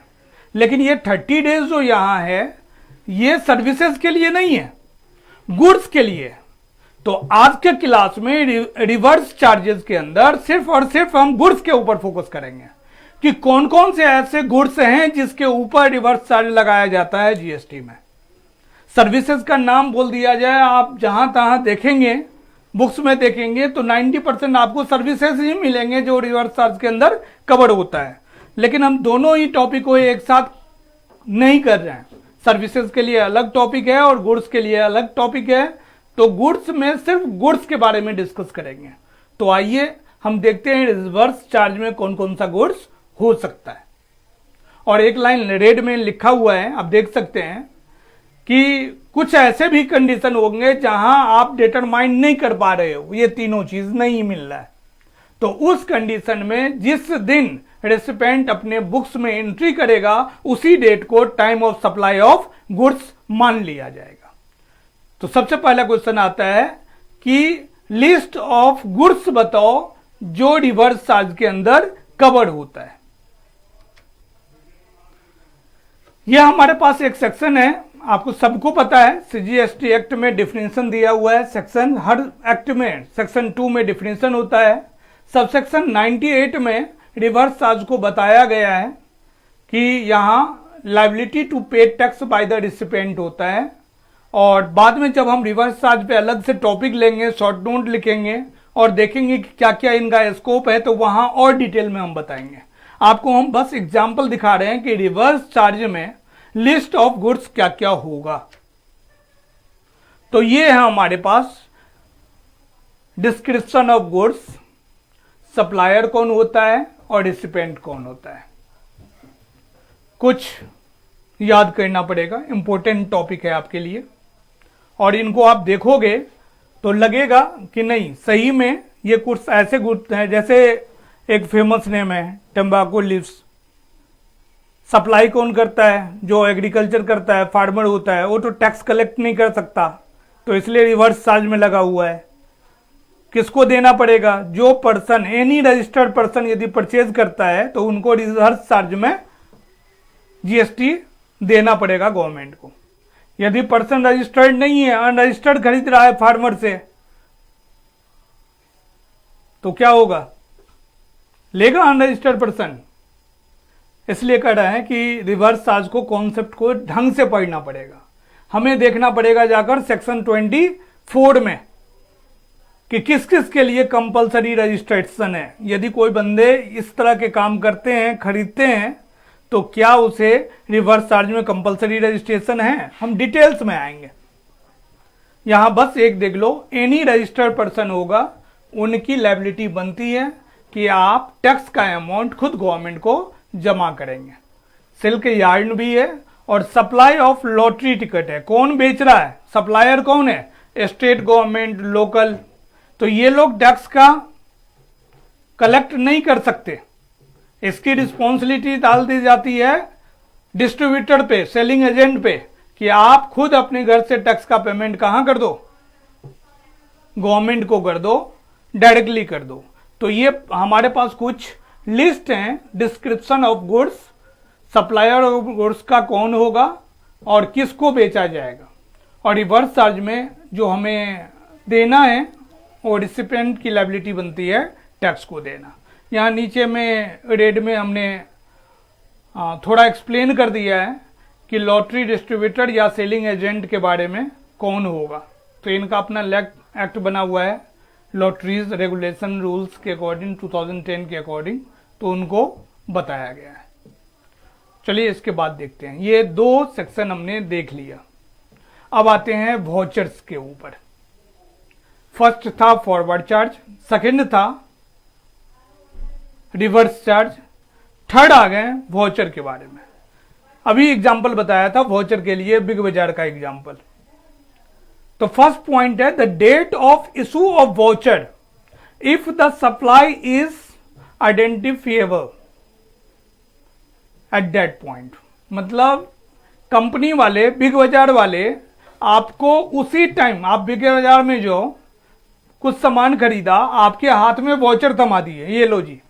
लेकिन ये 30 डेज जो यहां है ये सर्विसेज के लिए नहीं है, गुड्स के लिए। तो आज के क्लास में रिवर्स चार्जेस के अंदर सिर्फ और सिर्फ हम गुड्स के ऊपर फोकस करेंगे कि कौन कौन से ऐसे गुड्स हैं जिसके ऊपर रिवर्स चार्ज लगाया जाता है जीएसटी में। सर्विसेज का नाम बोल दिया जाए, आप जहां तहां देखेंगे, बुक्स में देखेंगे तो 90% आपको सर्विसेज ही मिलेंगे जो रिवर्स चार्ज के अंदर कवर होता है। लेकिन हम दोनों ही टॉपिक को एक साथ नहीं कर रहे हैं। सर्विसेज के लिए अलग टॉपिक है और गुड्स के लिए अलग टॉपिक है। तो गुड्स में सिर्फ गुड्स के बारे में डिस्कस करेंगे। तो आइए हम देखते हैं रिवर्स चार्ज में कौन कौन सा गुड्स हो सकता है। और एक लाइन रेड में लिखा हुआ है, आप देख सकते हैं कि कुछ ऐसे भी कंडीशन होंगे जहां आप डिटरमाइन नहीं कर पा रहे हो, ये तीनों चीज नहीं मिल रहा है। तो उस कंडीशन में जिस दिन रेसिपेंट अपने बुक्स में एंट्री करेगा उसी डेट को time of supply of goods मान लिया जाएगा। तो सबसे पहला क्वेश्चन आता है कि लिस्ट ऑफ गुड्स बताओ जो रिवर्स चार्ज के अंदर कवर होता है। यह हमारे पास एक सेक्शन है, आपको सबको पता है सीजीएसटी एक्ट में डिफिनेशन दिया हुआ है। सेक्शन हर एक्ट में सेक्शन 2 में डिफिनेशन होता है। सब सेक्शन 98 में रिवर्स चार्ज को बताया गया है कि यहां लायबिलिटी टू पे टैक्स बाय द रिसिपेंट होता है। और बाद में जब हम रिवर्स चार्ज पे अलग से टॉपिक लेंगे, शॉर्ट नोट लिखेंगे और देखेंगे कि क्या क्या इनका स्कोप है, तो वहां और डिटेल में हम बताएंगे। आपको हम बस एग्जाम्पल दिखा रहे हैं कि रिवर्स चार्ज में लिस्ट ऑफ गुड्स क्या क्या होगा। तो ये है हमारे पास डिस्क्रिप्शन ऑफ गुड्स, सप्लायर कौन होता है और रिसिपेंट कौन होता है। कुछ याद करना पड़ेगा, इंपॉर्टेंट टॉपिक है आपके लिए, और इनको आप देखोगे तो लगेगा कि नहीं सही में ये कुछ ऐसे गुड्स हैं। जैसे एक फेमस नेम है टम्बाकू लीव्स, सप्लाई कौन करता है? जो एग्रीकल्चर करता है, फार्मर होता है, वो तो टैक्स कलेक्ट नहीं कर सकता, तो इसलिए रिवर्स चार्ज में लगा हुआ है। किसको देना पड़ेगा? जो पर्सन, एनी रजिस्टर्ड पर्सन यदि परचेज करता है तो उनको रिवर्स चार्ज में जीएसटी देना पड़ेगा गवर्नमेंट को। यदि पर्सन रजिस्टर्ड नहीं है, अनरजिस्टर्ड खरीद रहा है फार्मर से, तो क्या होगा? लेगा अनरजिस्टर्ड पर्सन। इसलिए कह रहा है कि रिवर्स चार्ज को कॉन्सेप्ट को ढंग से पढ़ना पड़ेगा। हमें देखना पड़ेगा जाकर सेक्शन 24 में कि किस किस के लिए कंपलसरी रजिस्ट्रेशन है। यदि कोई बंदे इस तरह के काम करते हैं, खरीदते हैं, तो क्या उसे रिवर्स चार्ज में कंपलसरी रजिस्ट्रेशन है? हम डिटेल्स में आएंगे। यहां बस एक देख लो, एनी रजिस्टर्ड पर्सन होगा, उनकी लायबिलिटी बनती है कि आप टैक्स का अमाउंट खुद गवर्नमेंट को जमा करेंगे। सिल्क यार्न भी है और सप्लाई ऑफ लॉटरी टिकट है। कौन बेच रहा है? सप्लायर कौन है? State government, local. तो ये लोग टैक्स का कलेक्ट नहीं कर सकते, इसकी रिस्पॉन्सिबिलिटी डाल दी जाती है डिस्ट्रीब्यूटर पे, सेलिंग एजेंट पे, कि आप खुद अपने घर से टैक्स का पेमेंट कहां कर दो? गवर्नमेंट को कर दो, डायरेक्टली कर दो। तो ये हमारे पास कुछ लिस्ट हैं, description of goods, supplier of goods का कौन होगा और किसको बेचा जाएगा, और रिवर्स चार्ज में जो हमें देना है और रिसिपेंट की लायबिलिटी बनती है टैक्स को देना। यहाँ नीचे में रेड में हमने थोड़ा एक्सप्लेन कर दिया है कि लॉटरी डिस्ट्रीब्यूटर या सेलिंग एजेंट के बारे में कौन होगा। तो इनका अपना एक्ट बना हुआ है लॉटरीज रेगुलेशन रूल्स के अकॉर्डिंग, 2010 के अकॉर्डिंग, तो उनको बताया गया है। चलिए इसके बाद देखते हैं। ये 2 सेक्शन हमने देख लिया। अब आते हैं वाउचर्स के ऊपर। फर्स्ट था फॉरवर्ड चार्ज, सेकंड था रिवर्स चार्ज, थर्ड आ गए वाउचर के बारे में। अभी एग्जांपल बताया था वाउचर के लिए, बिग बाजार का एग्जांपल। तो फर्स्ट पॉइंट है the date of issue of voucher if the supply is identifiable at that point. मतलब कंपनी वाले, बिग बाजार वाले आपको उसी टाइम, आप बिग बाजार में जो कुछ सामान खरीदा, आपके हाथ में वाउचर थमा दिए, ये लो जी।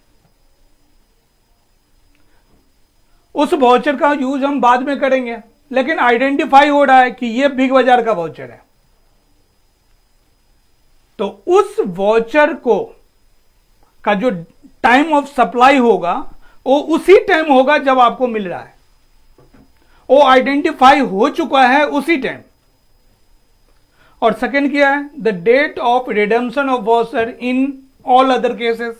उस वाउचर का यूज हम बाद में करेंगे, लेकिन आइडेंटिफाई हो रहा है कि ये बिग बाजार का वाउचर है। तो उस वाउचर को का जो टाइम ऑफ सप्लाई होगा वो उसी टाइम होगा जब आपको मिल रहा है, वो आइडेंटिफाई हो चुका है उसी टाइम। और सेकंड क्या है? The date of redemption of voucher in all other cases.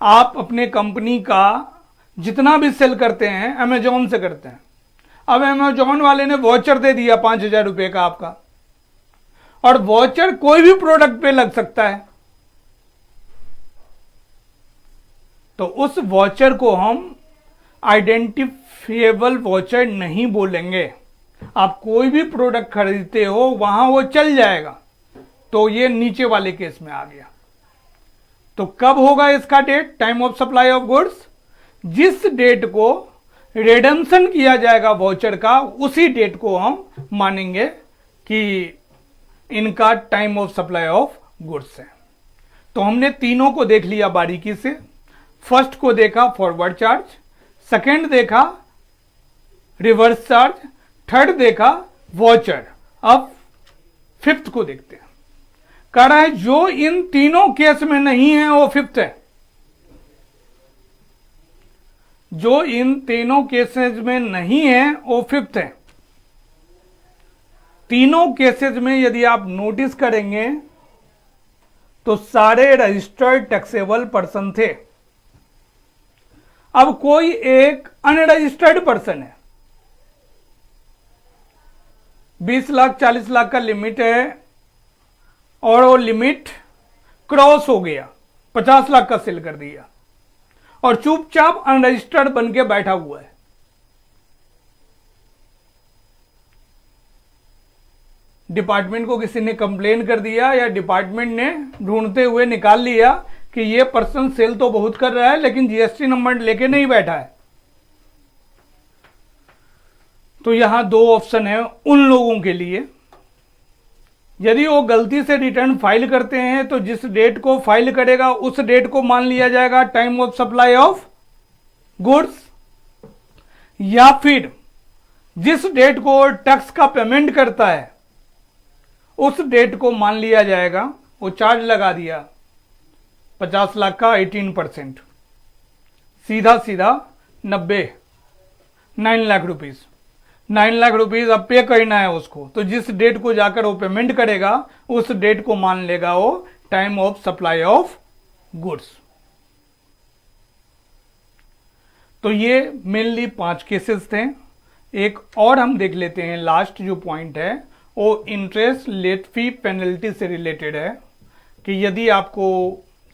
आप अपने कंपनी का जितना भी सेल करते हैं अमेजोन से करते हैं, अब अमेजोन वाले ने वाउचर दे दिया 5,000 रुपए का आपका, और वाउचर कोई भी प्रोडक्ट पे लग सकता है, तो उस वाउचर को हम आइडेंटिफिएबल वाउचर नहीं बोलेंगे। आप कोई भी प्रोडक्ट खरीदते हो वहां वो चल जाएगा, तो ये नीचे वाले केस में आ गया। तो कब होगा इसका date, time of supply of goods, जिस डेट को रिडम्पशन किया जाएगा वाउचर का, उसी डेट को हम मानेंगे कि इनका time of supply of goods है। तो हमने तीनों को देख लिया बारीकी से। फर्स्ट को देखा फॉरवर्ड चार्ज, सेकंड देखा रिवर्स चार्ज, थर्ड देखा वाउचर। अब फिफ्थ को देखते हैं। कह रहा है जो इन तीनों केस में नहीं है वो फिफ्थ है। जो इन तीनों केसेस में नहीं है वो फिफ्थ है। तीनों केसेस में यदि आप नोटिस करेंगे तो सारे रजिस्टर्ड टैक्सेबल पर्सन थे। अब कोई एक अनरजिस्टर्ड पर्सन है, 20 लाख 40 लाख का लिमिट है और वो लिमिट क्रॉस हो गया, 50 लाख का सेल कर दिया और चुपचाप अनरजिस्टर्ड बन के बैठा हुआ है। डिपार्टमेंट को किसी ने कंप्लेन कर दिया या डिपार्टमेंट ने ढूंढते हुए निकाल लिया कि ये पर्सन सेल तो बहुत कर रहा है लेकिन जीएसटी नंबर लेके नहीं बैठा है। तो यहां दो ऑप्शन है उन लोगों के लिए। यदि वो गलती से रिटर्न फाइल करते हैं तो जिस डेट को फाइल करेगा उस डेट को मान लिया जाएगा time of supply of goods, या फिर जिस डेट को टैक्स का पेमेंट करता है उस डेट को मान लिया जाएगा। वो चार्ज लगा दिया 50 लाख का 18%, सीधा सीधा 9 लाख रुपीज 9 लाख रुपीज अब पे करना है उसको। तो जिस डेट को जाकर वो पेमेंट करेगा उस डेट को मान लेगा वो time of supply of goods. तो ये मेनली 5 केसेस थे। एक और हम देख लेते हैं, लास्ट जो पॉइंट है वो इंटरेस्ट लेट फी पेनल्टी से रिलेटेड है कि यदि आपको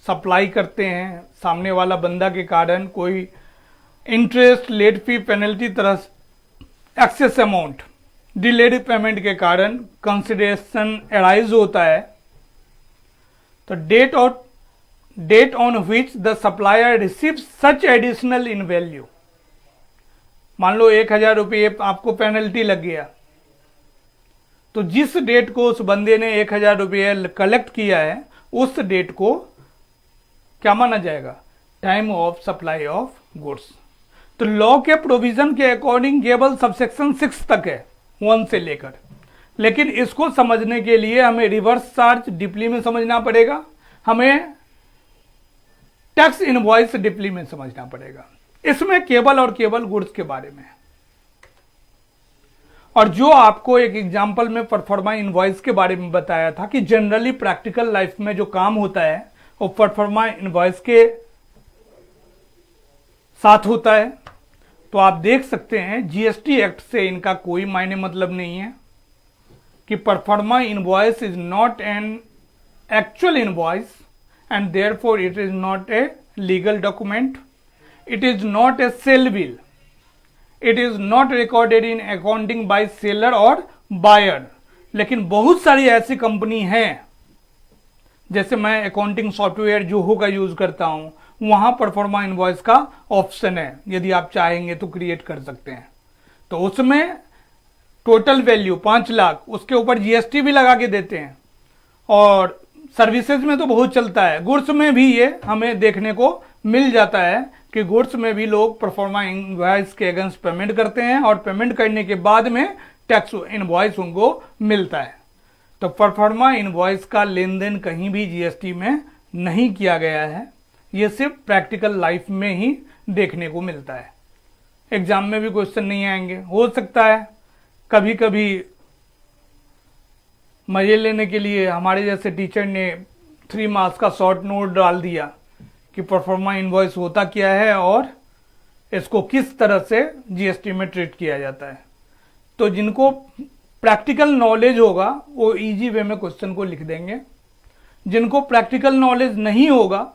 सप्लाई करते हैं सामने वाला बंदा के कारण कोई इंटरेस्ट लेट फी पेनल्टी तरह एक्सेस अमाउंट डिलेड पेमेंट के कारण कंसिडरेशन अराइज होता है, तो date on which the supplier receive such additional in value. मान लो 1000 रुपये आपको पेनल्टी लग गया, तो जिस डेट को उस बंदे ने 1000 रुपये कलेक्ट किया है उस डेट को क्या माना जाएगा, time of supply of goods. तो लॉ के प्रोविजन के अकॉर्डिंग केवल सबसेक्शन 6 तक है 1 से लेकर, लेकिन इसको समझने के लिए हमें रिवर्स चार्ज डीपली में समझना पड़ेगा, हमें टैक्स इनवॉइस डीपली में समझना पड़ेगा। इसमें केवल और केवल गुड्स के बारे में। और जो आपको एक एग्जांपल में परफॉर्मा इनवॉइस के बारे में बताया था कि जनरली प्रैक्टिकल लाइफ में जो काम होता है वो परफॉर्मा इनवॉइस के साथ होता है। तो आप देख सकते हैं जीएसटी एक्ट से इनका कोई मायने मतलब नहीं है कि proforma invoice is not an actual invoice and therefore it is not a legal document, it is not a sale bill, it is not recorded in accounting by seller और buyer. लेकिन बहुत सारी ऐसी कंपनी हैं, जैसे मैं accounting software Zoho का use करता हूं, वहां परफॉर्मा इनवॉइस का ऑप्शन है, यदि आप चाहेंगे तो क्रिएट कर सकते हैं। तो उसमें टोटल वैल्यू 5 लाख, उसके ऊपर जीएसटी भी लगा के देते हैं। और सर्विसेज में तो बहुत चलता है, गुड्स में भी ये हमें देखने को मिल जाता है कि गुड्स में भी लोग परफॉर्मा इनवॉइस के अगेंस्ट पेमेंट करते हैं और पेमेंट करने के बाद में टैक्स इनवॉइस उनको मिलता है। तो परफॉर्मा इनवॉइस का लेन देन कहीं भी जीएसटी में नहीं किया गया है, ये सिर्फ प्रैक्टिकल लाइफ में ही देखने को मिलता है। एग्जाम में भी क्वेश्चन नहीं आएंगे, हो सकता है कभी कभी मजे लेने के लिए हमारे जैसे टीचर ने 3 मार्क्स का शॉर्ट नोट डाल दिया कि परफॉर्मा इनवॉइस होता क्या है और इसको किस तरह से जीएसटी में ट्रीट किया जाता है। तो जिनको प्रैक्टिकल नॉलेज होगा वो इजी वे में क्वेश्चन को लिख देंगे। जिनको प्रैक्टिकल नॉलेज नहीं होगा,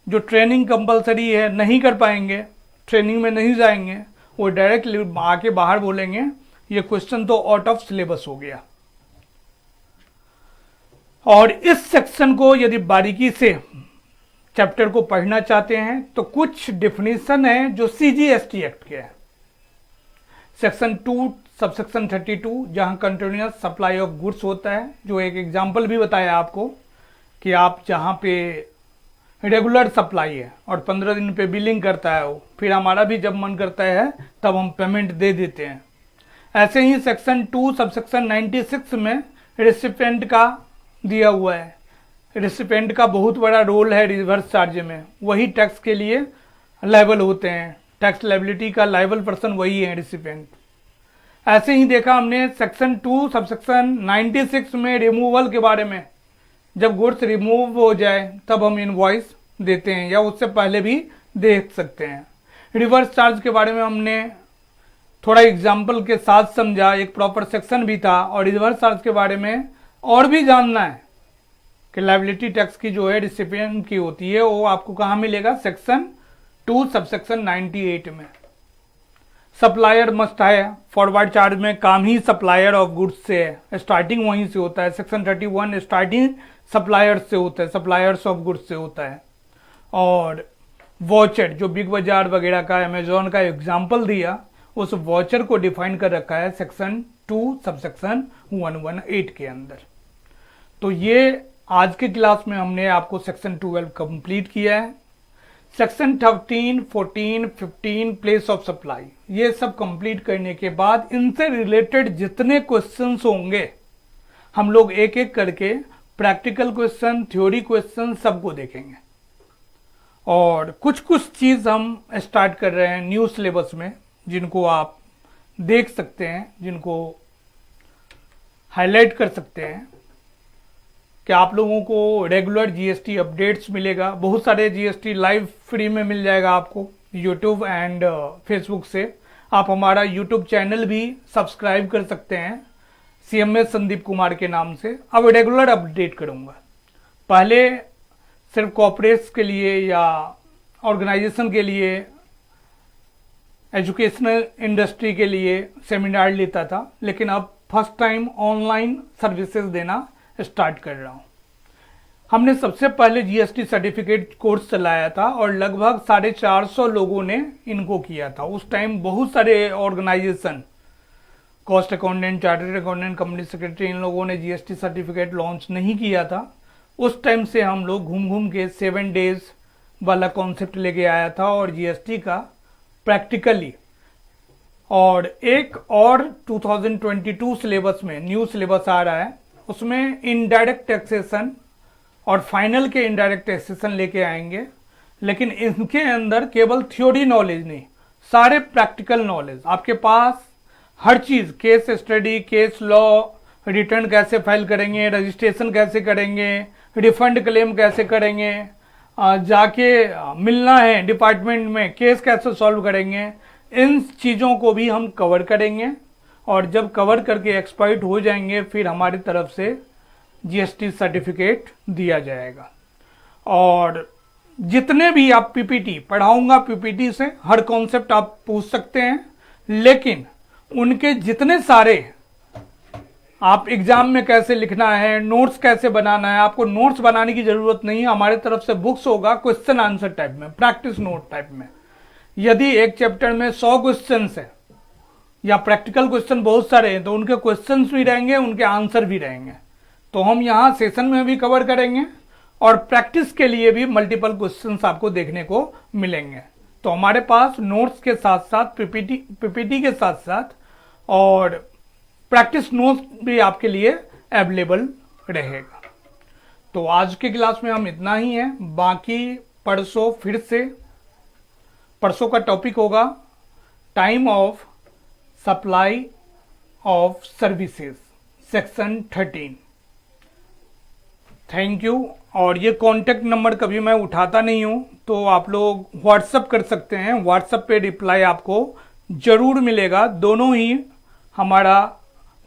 जो ट्रेनिंग कंपलसरी है, नहीं कर पाएंगे, ट्रेनिंग में नहीं जाएंगे, वो डायरेक्टली आके बाहर बोलेंगे ये क्वेश्चन तो आउट ऑफ सिलेबस हो गया। और इस सेक्शन को यदि बारीकी से चैप्टर को पढ़ना चाहते हैं तो कुछ डेफिनेशन है जो CGST एक्ट के है। सेक्शन 2 सबसेक्शन 32 जहां कंटिन्यूअस सप्लाई ऑफ गुड्स होता है, जो एक एग्जांपल भी बताया आपको कि आप जहां पे रेगुलर सप्लाई है और 15 दिन पे बिलिंग करता है वो, फिर हमारा भी जब मन करता है तब हम पेमेंट दे देते हैं। ऐसे ही सेक्शन 2 सबसेक्शन 96 में रेसिपिएंट का दिया हुआ है। रेसिपिएंट का बहुत बड़ा रोल है रिवर्स चार्ज में, वही टैक्स के लिए लायबल होते हैं। टैक्स लायबिलिटी का लायबल पर्सन वही है रेसिपिएंट। ऐसे ही देखा हमने सेक्शन 2 सबसेक्शन 96 में रिमूवल के बारे में, जब गुड्स रिमूव हो जाए तब हम इनवॉइस देते हैं या उससे पहले भी देख सकते हैं। रिवर्स चार्ज के बारे में हमने थोड़ा एग्जाम्पल के साथ समझा, एक प्रॉपर सेक्शन भी था। और रिवर्स चार्ज के बारे में और भी जानना है कि लायबिलिटी टैक्स की जो है रिसिपिएंट की होती है, वो आपको कहाँ मिलेगा? सेक्शन 2 सबसेक्शन 98 में। सप्लायर मस्ट है, फॉरवर्ड चार्ज में काम ही सप्लायर ऑफ गुड्स से है, स्टार्टिंग वहीं से होता है। सेक्शन 31 स्टार्टिंग सप्लायर से होता है, सप्लायर्स ऑफ गुड्स से होता है। और वॉचर जो बिग बाजार वगैरह का अमेजोन का एग्जाम्पल दिया, उस वॉचर को डिफाइन कर रखा है सेक्शन 2 सबसेक्शन 118 के अंदर। तो ये आज के क्लास में हमने आपको सेक्शन 12 कंप्लीट किया है। सेक्शन 13, 14, 15 प्लेस ऑफ सप्लाई, ये सब कंप्लीट करने के बाद इनसे रिलेटेड जितने क्वेश्चंस होंगे हम लोग एक एक करके प्रैक्टिकल क्वेश्चन, थ्योरी क्वेश्चन सबको देखेंगे। और कुछ कुछ चीज हम स्टार्ट कर रहे हैं न्यू सिलेबस में, जिनको आप देख सकते हैं, जिनको हाईलाइट कर सकते हैं कि आप लोगों को रेगुलर जीएसटी अपडेट्स मिलेगा। बहुत सारे जीएसटी लाइव फ्री में मिल जाएगा आपको यूट्यूब एंड फेसबुक से। आप हमारा यूट्यूब चैनल भी सब्सक्राइब कर सकते हैं CMS संदीप कुमार के नाम से। अब रेगुलर अपडेट करूंगा। पहले सिर्फ कॉर्पोरेट्स के लिए या ऑर्गेनाइजेशन के लिए, एजुकेशनल इंडस्ट्री के लिए सेमिनार लेता था, लेकिन अब फर्स्ट टाइम ऑनलाइन सर्विसेज देना स्टार्ट कर रहा हूं। हमने सबसे पहले जीएसटी सर्टिफिकेट कोर्स चलाया था और लगभग 450 लोगों ने इनको किया था। उस टाइम बहुत सारे organisation, cost accountant, chartered accountant, company secretary, इन लोगों ने जीएसटी सर्टिफिकेट लॉन्च नहीं किया था। उस टाइम से हम लोग घूम घूम के 7 डेज वाला कॉन्सेप्ट लेके आया था और जीएसटी का प्रैक्टिकली। और एक और 2022 सिलेबस में न्यू सिलेबस आ रहा है, उसमें इनडायरेक्ट टैक्सेशन और फाइनल के इनडायरेक्ट टैक्सेशन लेके आएंगे। लेकिन इनके अंदर केवल थ्योरी नॉलेज नहीं, सारे प्रैक्टिकल नॉलेज आपके पास, हर चीज, case study, case law, return कैसे फाइल करेंगे, रजिस्ट्रेशन कैसे करेंगे, रिफंड क्लेम कैसे करेंगे, जाके मिलना है डिपार्टमेंट में, केस कैसे सॉल्व करेंगे, इन चीज़ों को भी हम कवर करेंगे। और जब कवर करके एक्सपर्ट हो जाएंगे फिर हमारी तरफ से जीएसटी सर्टिफिकेट दिया जाएगा। और जितने भी आप पीपीटी पढ़ाऊंगा, पीपीटी से हर कॉन्सेप्ट आप पूछ सकते हैं, लेकिन उनके जितने सारे आप एग्जाम में कैसे लिखना है, नोट्स कैसे बनाना है, आपको नोट्स बनाने की जरूरत नहीं है। हमारे तरफ से बुक्स होगा क्वेश्चन आंसर टाइप में, प्रैक्टिस नोट टाइप में। यदि एक चैप्टर में 100 क्वेश्चन है या प्रैक्टिकल क्वेश्चन बहुत सारे हैं, तो उनके क्वेश्चंस भी रहेंगे, उनके आंसर भी रहेंगे। तो हम यहाँ सेशन में भी कवर करेंगे और प्रैक्टिस के लिए भी मल्टीपल क्वेश्चंस आपको देखने को मिलेंगे। तो हमारे पास नोट्स के साथ साथ पीपीटी के साथ साथ और प्रैक्टिस नोट्स भी आपके लिए अवेलेबल रहेगा। तो आज के क्लास में हम इतना ही है। बाकी परसों फिर से, परसों का टॉपिक होगा time of supply of services, section 13। Thank you. और ये कॉन्टेक्ट नंबर कभी मैं उठाता नहीं हूं, तो आप लोग व्हाट्सअप कर सकते हैं। व्हाट्सअप पे रिप्लाई आपको जरूर मिलेगा। दोनों ही हमारा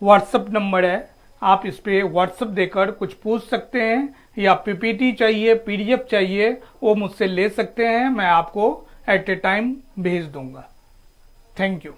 व्हाट्सअप नंबर है, आप इस पे व्हाट्सअप देकर कुछ पूछ सकते हैं, या पीपीटी चाहिए, पीडीएफ चाहिए, वो मुझसे ले सकते हैं। मैं आपको एट ए टाइम भेज दूंगा। Thank you.